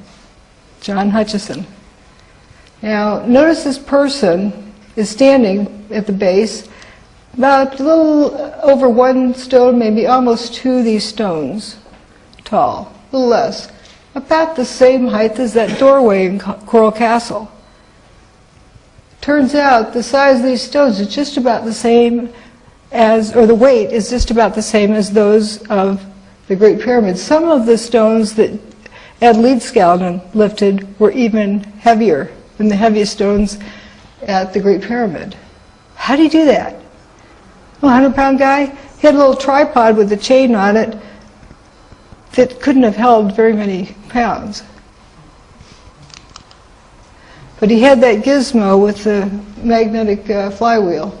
John Hutchison. Now, notice this person is standing at the base, about a little over one stone, maybe almost two of these stones tall, a little less. About the same height as that doorway in Coral Castle. Turns out the size of these stones is just about the same as, or the weight is just about the same as those of the Great Pyramid. Some of the stones that Ed Leedskalnin lifted were even heavier than the heaviest stones at the Great Pyramid. How do you do that? A 100-pound guy? He had a little tripod with a chain on it that couldn't have held very many pounds. But he had that gizmo with the magnetic flywheel.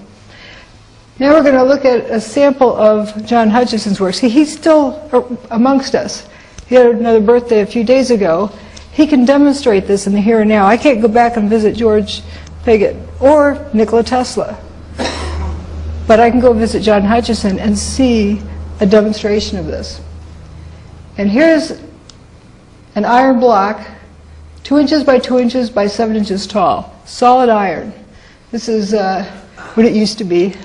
Now we're going to look at a sample of John Hutchison's work. See, he's still amongst us. He had another birthday a few days ago. He can demonstrate this in the here and now. I can't go back and visit George Pigott or Nikola Tesla. But I can go visit John Hutchison and see a demonstration of this. And here's an iron block, 2 inches by 2 inches by 7 inches tall, solid iron. This is what it used to be.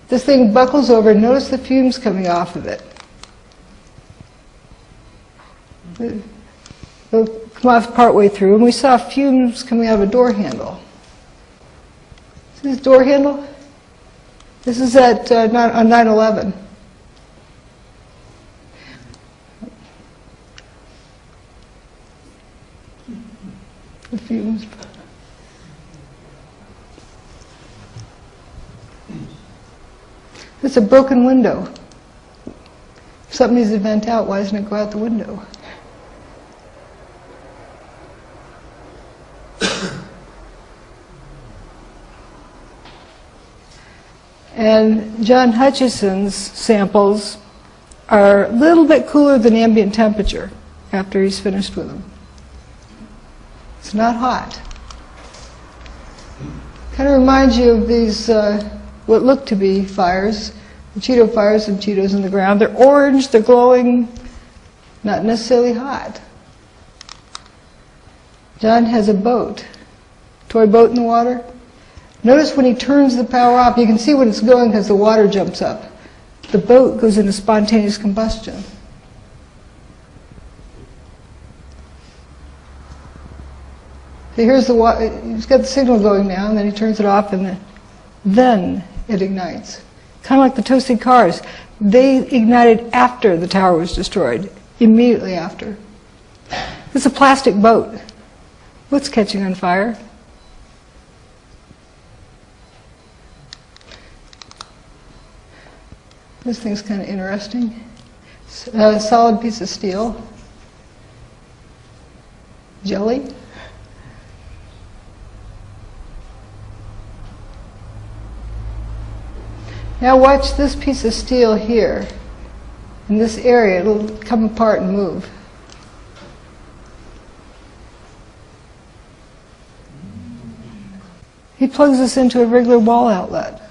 This thing buckles over. Notice the fumes coming off of it. They'll come off partway through, and we saw fumes coming out of a door handle. See this door handle? This is at on 9/11. The fumes. It's a broken window. If something needs to vent out, why doesn't it go out the window? And John Hutchison's samples are a little bit cooler than ambient temperature after he's finished with them. It's not hot. Kind of reminds you of these, what look to be fires, the Cheeto fires, some Cheetos in the ground. They're orange, they're glowing, not necessarily hot. John has a boat, toy boat in the water. Notice when he turns the power off, you can see when it's going because the water jumps up. The boat goes into spontaneous combustion. So here's the water, he's got the signal going now, and then he turns it off, and then it ignites. Kind of like the toasted cars. They ignited after the tower was destroyed, immediately after. It's a plastic boat. What's catching on fire? This thing's kind of interesting. Solid piece of steel. Jelly. Now watch this piece of steel here. In this area, it'll come apart and move. He plugs this into a regular wall outlet.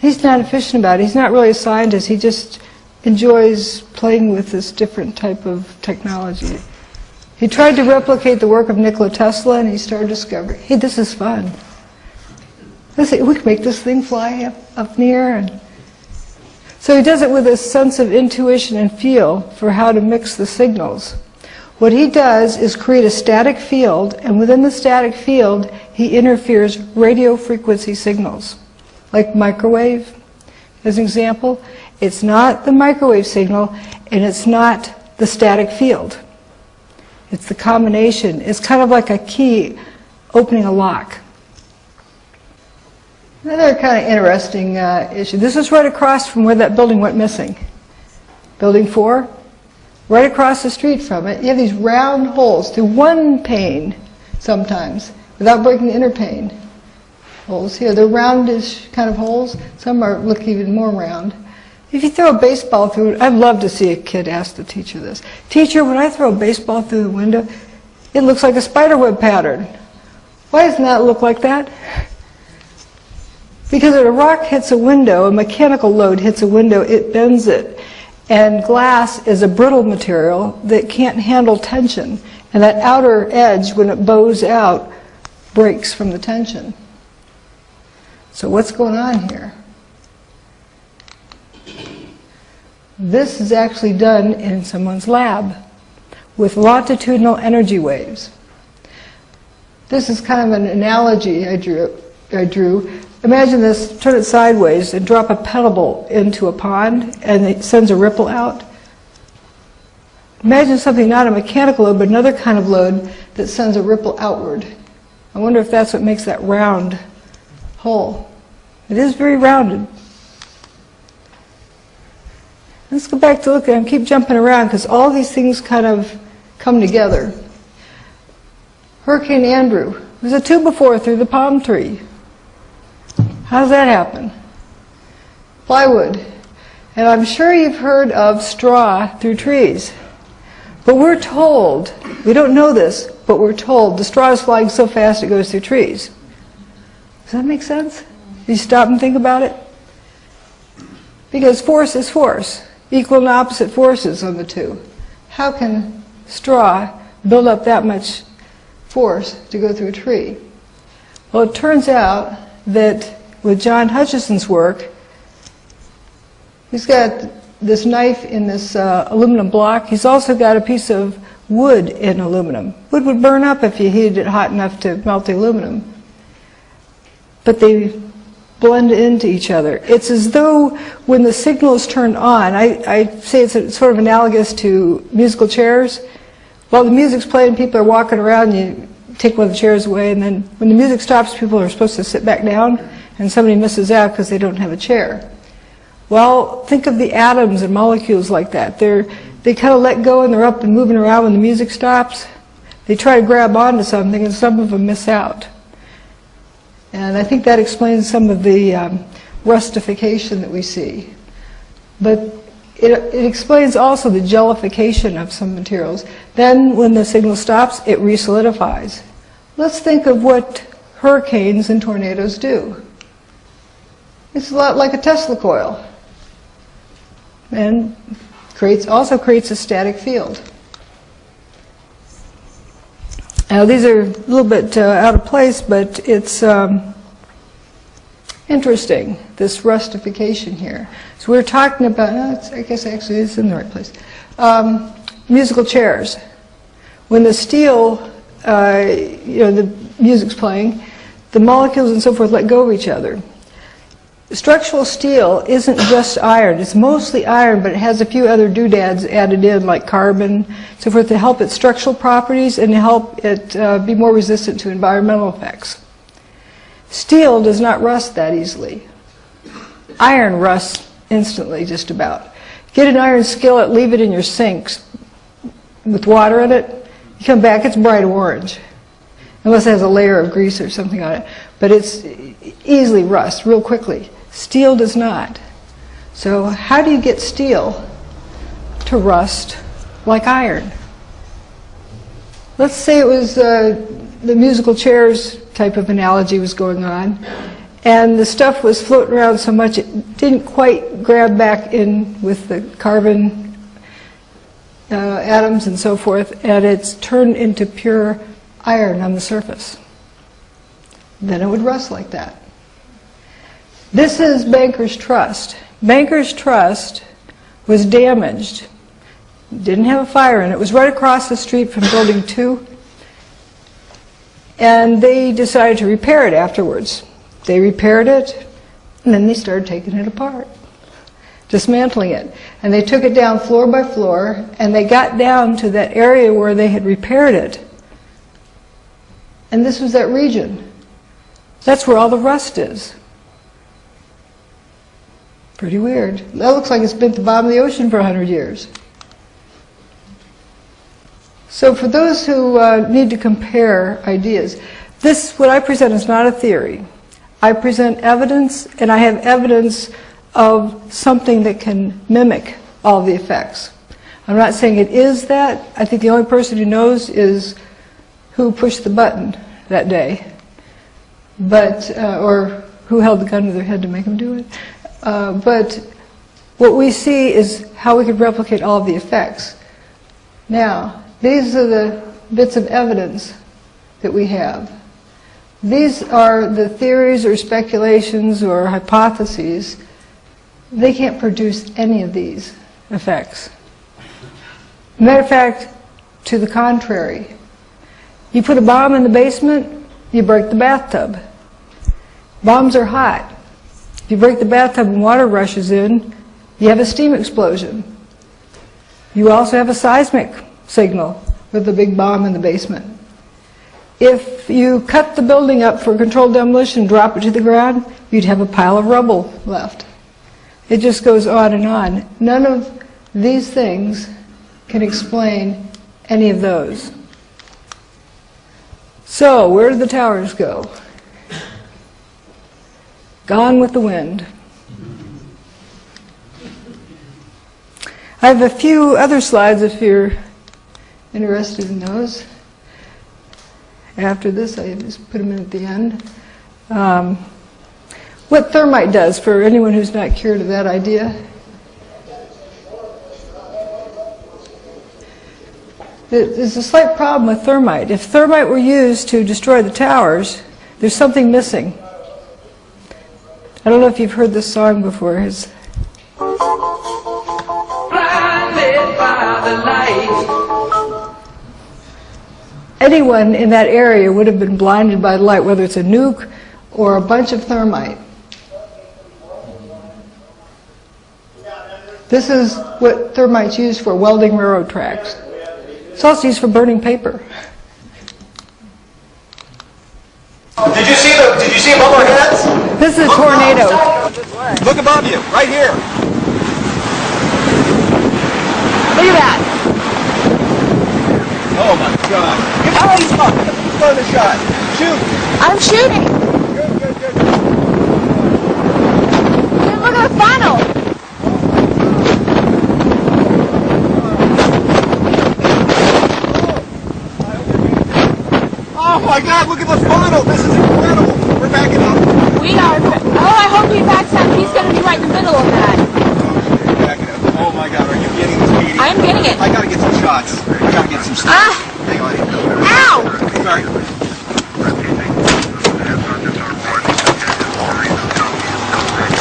He's not efficient about it. He's not really a scientist. He just enjoys playing with this different type of technology. He tried to replicate the work of Nikola Tesla, and he started discovering, hey, this is fun. We can make this thing fly up near. And so he does it with a sense of intuition and feel for how to mix the signals. What he does is create a static field, and within the static field, he interferes radio frequency signals. Like microwave, as an example. It's not the microwave signal, and it's not the static field. It's the combination. It's kind of like a key opening a lock. Another kind of interesting issue. This is right across from where that building went missing. Building 4, right across the street from it, you have these round holes through one pane sometimes, without breaking the inner pane. Holes here. They're roundish kind of holes. Some look even more round. If you throw a baseball through it, I'd love to see a kid ask the teacher this. Teacher, when I throw a baseball through the window, it looks like a spiderweb pattern. Why doesn't that look like that? Because when a rock hits a window, a mechanical load hits a window, it bends it. And glass is a brittle material that can't handle tension. And that outer edge, when it bows out, breaks from the tension. So what's going on here? This is actually done in someone's lab with longitudinal energy waves. This is kind of an analogy I drew. Imagine this, turn it sideways and drop a pebble into a pond and it sends a ripple out. Imagine something not a mechanical load but another kind of load that sends a ripple outward. I wonder if that's what makes that round hole. It is very rounded. Let's go back to look at it and keep jumping around because all these things kind of come together. Hurricane Andrew. There's a 2x4 through the palm tree. How does that happen? Plywood. And I'm sure you've heard of straw through trees. But we're told, we don't know this, but we're told the straw is flying so fast it goes through trees. Does that make sense? You stop and think about it? Because force is force. Equal and opposite forces on the two. How can straw build up that much force to go through a tree? Well, it turns out that with John Hutchison's work. He's got this knife in this aluminum block. He's also got a piece of wood in aluminum. Wood would burn up if you heated it hot enough to melt the aluminum. But they blend into each other. It's as though when the signal is turned on, I say it's sort of analogous to musical chairs. While the music's playing, people are walking around, you take one of the chairs away, and then when the music stops, people are supposed to sit back down, and somebody misses out because they don't have a chair. Well, think of the atoms and molecules like that. They kind of let go and they're up and moving around when the music stops. They try to grab onto something and some of them miss out. And I think that explains some of the rustification that we see. But it explains also the jellification of some materials. Then when the signal stops, it resolidifies. Let's think of what hurricanes and tornadoes do. It's a lot like a Tesla coil. And also creates a static field. Now these are a little bit out of place, but it's interesting, this rustification here. So we're talking about, I guess actually it's in the right place, musical chairs. When the steel, the music's playing, the molecules and so forth let go of each other. Structural steel isn't just iron. It's mostly iron, but it has a few other doodads added in, like carbon, so forth, to help its structural properties and to help it be more resistant to environmental effects. Steel does not rust that easily. Iron rusts instantly, just about. Get an iron skillet, leave it in your sinks with water in it, you come back, it's bright orange. Unless it has a layer of grease or something on it. But it's easily rusts real quickly. Steel does not. So how do you get steel to rust like iron? Let's say it was the musical chairs type of analogy was going on, and the stuff was floating around so much it didn't quite grab back in with the carbon atoms and so forth, and it's turned into pure iron on the surface. Then it would rust like that. This is Banker's Trust. Banker's Trust was damaged. Didn't have a fire in it. It was right across the street from Building 2. And they decided to repair it afterwards. They repaired it, and then they started taking it apart, dismantling it. And they took it down floor by floor, and they got down to that area where they had repaired it. And this was that region. That's where all the rust is. Pretty weird. That looks like it's been at the bottom of the ocean for 100 years. So for those who need to compare ideas, what I present is not a theory. I present evidence, and I have evidence of something that can mimic all the effects. I'm not saying it is that. I think the only person who knows is who pushed the button that day, or who held the gun to their head to make them do it. But what we see is how we could replicate all of the effects. Now, these are the bits of evidence that we have. These are the theories or speculations or hypotheses. They can't produce any of these effects. Matter of fact, to the contrary. You put a bomb in the basement, you break the bathtub. Bombs are hot. If you break the bathtub and water rushes in, you have a steam explosion. You also have a seismic signal with a big bomb in the basement. If you cut the building up for controlled demolition, drop it to the ground, you'd have a pile of rubble left. It just goes on and on. None of these things can explain any of those. So, where did the towers go? Gone with the wind. I have a few other slides if you're interested in those. After this, I just put them in at the end. What thermite does, for anyone who's not cured of that idea. There's a slight problem with thermite. If thermite were used to destroy the towers, there's something missing. I don't know if you've heard this song before. It's anyone in that area would have been blinded by the light, whether it's a nuke or a bunch of thermite. This is what thermite's used for, welding railroad tracks. It's also used for burning paper. Did you see above our heads? This is a tornado. Look above you, right here. Look at that. Oh my God. Oh, he's throwing the shot. Shoot. I'm shooting. Good. Dude, look at the funnel. Oh my God, look at the funnel. This is incredible. We're backing up. We are. Oh, I hope he backs up. He's going to be right in the middle of that. Backing up. Oh my God, are you getting this meeting? I'm getting it. I gotta get some shots. I gotta get some stuff. Hang on. Ow! Sorry.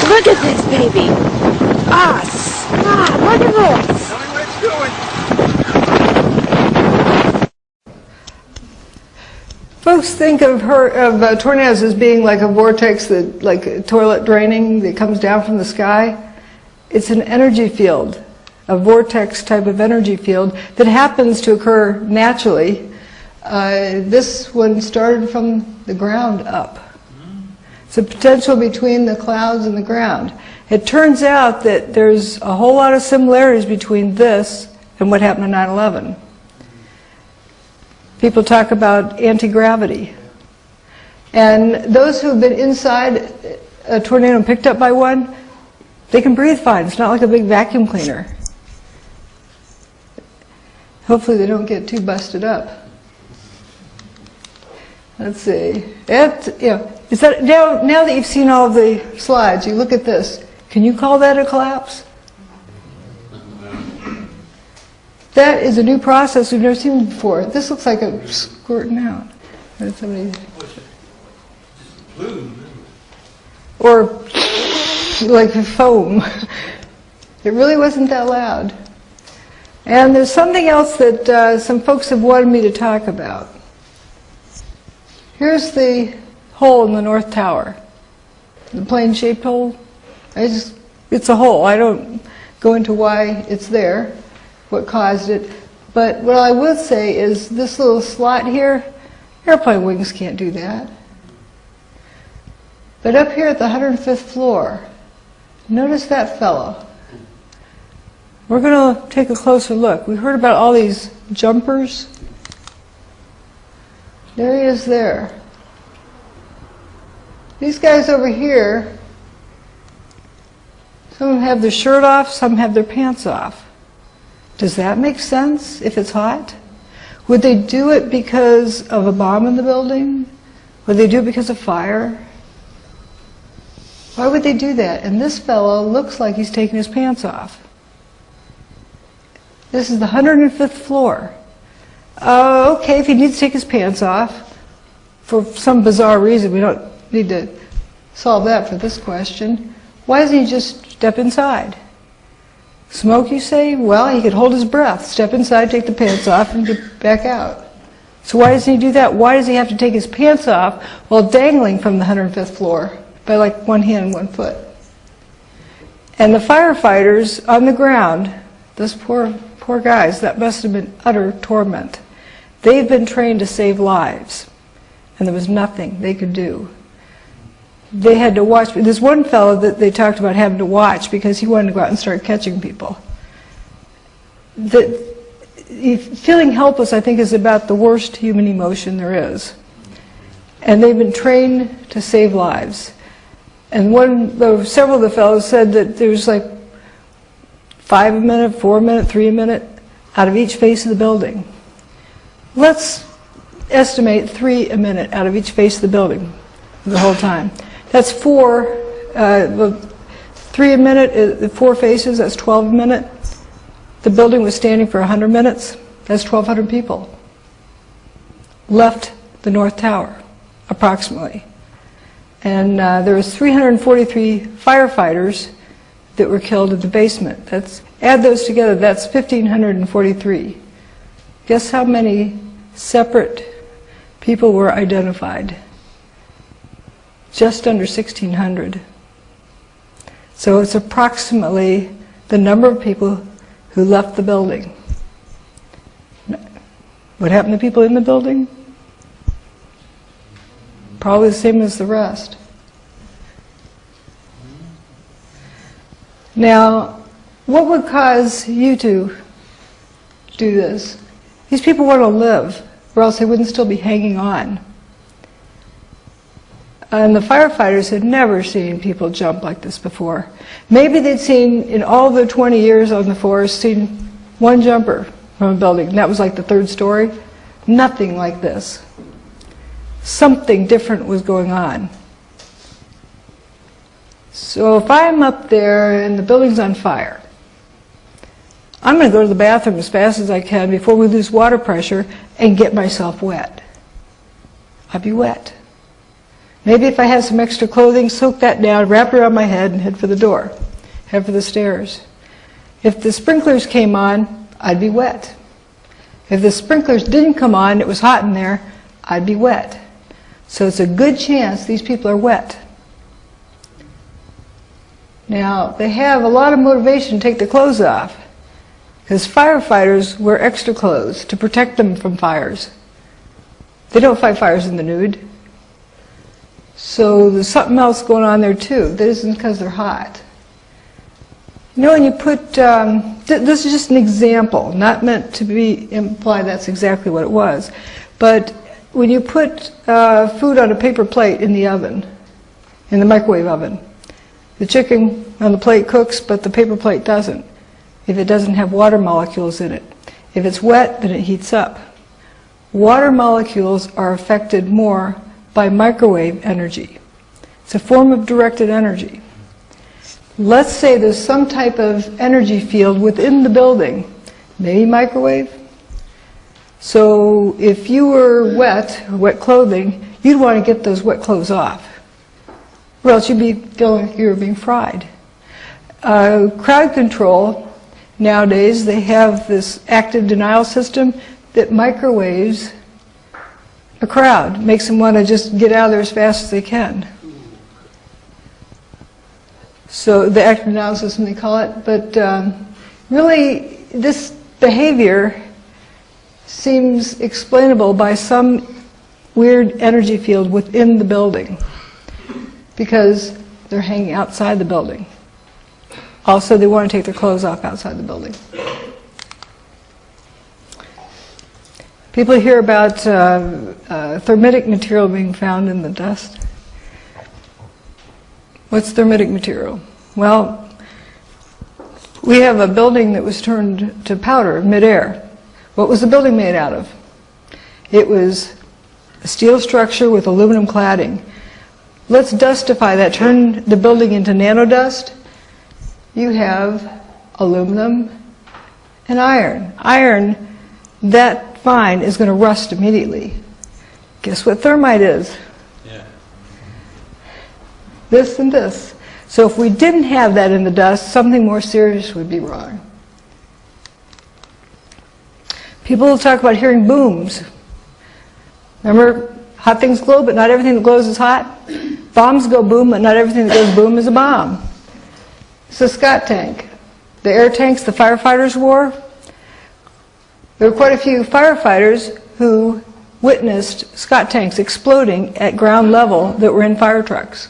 Look at this, baby. Ah, stop. Look at this. Tell me what it's doing. Folks think of tornadoes as being like a vortex, that, like a toilet draining that comes down from the sky. It's an energy field, a vortex type of energy field that happens to occur naturally. This one started from the ground up. It's a potential between the clouds and the ground. It turns out that there's a whole lot of similarities between this and what happened on 9/11. People talk about anti-gravity. And those who have been inside a tornado and picked up by one, they can breathe fine. It's not like a big vacuum cleaner. Hopefully they don't get too busted up. Let's see. Is that now that you've seen all of the slides, you look at this. Can you call that a collapse? That is a new process we've never seen before. This looks like a squirting out. Or like foam. It really wasn't that loud. And there's something else that some folks have wanted me to talk about. Here's the hole in the North Tower. The plane-shaped hole. It's a hole. I don't go into why it's there, what caused it. But what I would say is this little slot here, airplane wings can't do that. But up here at the 105th floor, notice that fellow. We're going to take a closer look. We heard about all these jumpers. There he is there. These guys over here, some of them have their shirt off, some have their pants off. Does that make sense if it's hot? Would they do it because of a bomb in the building? Would they do it because of fire? Why would they do that? And this fellow looks like he's taking his pants off. This is the 105th floor. Okay, if he needs to take his pants off, for some bizarre reason, we don't need to solve that for this question, why doesn't he just step inside? Smoke, you say? Well, he could hold his breath, step inside, take the pants off, and get back out. So why doesn't he do that? Why does he have to take his pants off while dangling from the 105th floor by like one hand and one foot? And the firefighters on the ground, those poor guys, that must have been utter torment. They've been trained to save lives, and there was nothing they could do. They had to watch. There's one fellow that they talked about having to watch because he wanted to go out and start catching people. Feeling helpless, I think, is about the worst human emotion there is. And they've been trained to save lives. And several of the fellows said that there's like 5 a minute, 4 a minute, 3 a minute out of each face of the building. Let's estimate 3 a minute out of each face of the building the whole time. That's 4, 3 a minute, 4 faces, that's 12 a minute. The building was standing for 100 minutes, that's 1,200 people left the North Tower, approximately. And there was 343 firefighters that were killed in the basement. Add those together, that's 1,543. Guess how many separate people were identified? Just under 1,600. So it's approximately the number of people who left the building. What happened to people in the building? Probably the same as the rest. Now, what would cause you to do this? These people want to live, or else they wouldn't still be hanging on. And the firefighters had never seen people jump like this before. Maybe they'd seen, in all their 20 years on the force, seen one jumper from a building. And that was like the third story. Nothing like this. Something different was going on. So if I'm up there and the building's on fire, I'm going to go to the bathroom as fast as I can before we lose water pressure and get myself wet. I'd be wet. Maybe if I had some extra clothing, soak that down, wrap it around my head, and head for the door, head for the stairs. If the sprinklers came on, I'd be wet. If the sprinklers didn't come on, it was hot in there, I'd be wet. So it's a good chance these people are wet. Now, they have a lot of motivation to take their clothes off, because firefighters wear extra clothes to protect them from fires. They don't fight fires in the nude. So there's something else going on there too. That isn't because they're hot. You know, when you put, this is just an example, not meant to imply that's exactly what it was, but when you put food on a paper plate in the oven, in the microwave oven, the chicken on the plate cooks, but the paper plate doesn't, if it doesn't have water molecules in it. If it's wet, then it heats up. Water molecules are affected more by microwave energy. It's a form of directed energy. Let's say there's some type of energy field within the building, maybe microwave. So if you were wet, or wet clothing, you'd want to get those wet clothes off, or else you'd be feeling like you were being fried. Crowd control, nowadays they have this active denial system that microwaves a crowd, makes them want to just get out of there as fast as they can. So the active denial system they call it, but really this behavior seems explainable by some weird energy field within the building, because they're hanging outside the building. Also, they want to take their clothes off outside the building. People hear about thermitic material being found in the dust. What's thermitic material? Well, we have a building that was turned to powder midair. What was the building made out of? It was a steel structure with aluminum cladding. Let's dustify that, turn the building into nanodust. You have aluminum and iron. Iron, that fine, is going to rust immediately. Guess what thermite is? Yeah. This and this. So if we didn't have that in the dust, something more serious would be wrong. People will talk about hearing booms. Remember, hot things glow, but not everything that glows is hot. Bombs go boom, but not everything that goes boom is a bomb. It's a Scott tank. The air tanks the firefighters wore. There were quite a few firefighters who witnessed Scott tanks exploding at ground level that were in fire trucks.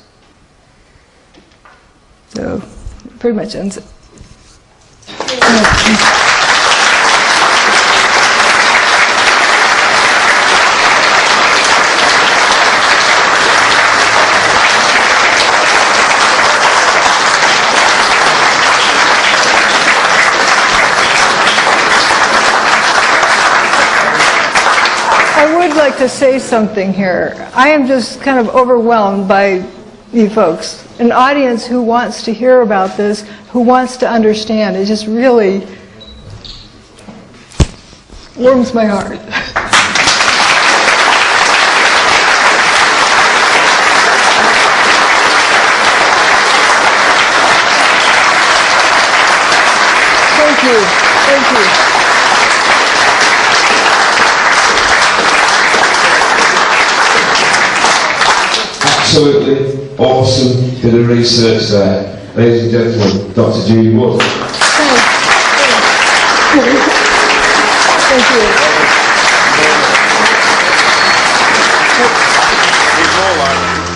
So, it pretty much ends it. I would like to say something here. I am just kind of overwhelmed by you folks. An audience who wants to hear about this, who wants to understand. It just really warms my heart. you. Thank you. Absolutely awesome bit of research there. Ladies and gentlemen, Dr. Judy Wood. Thank you. Need more, Larry.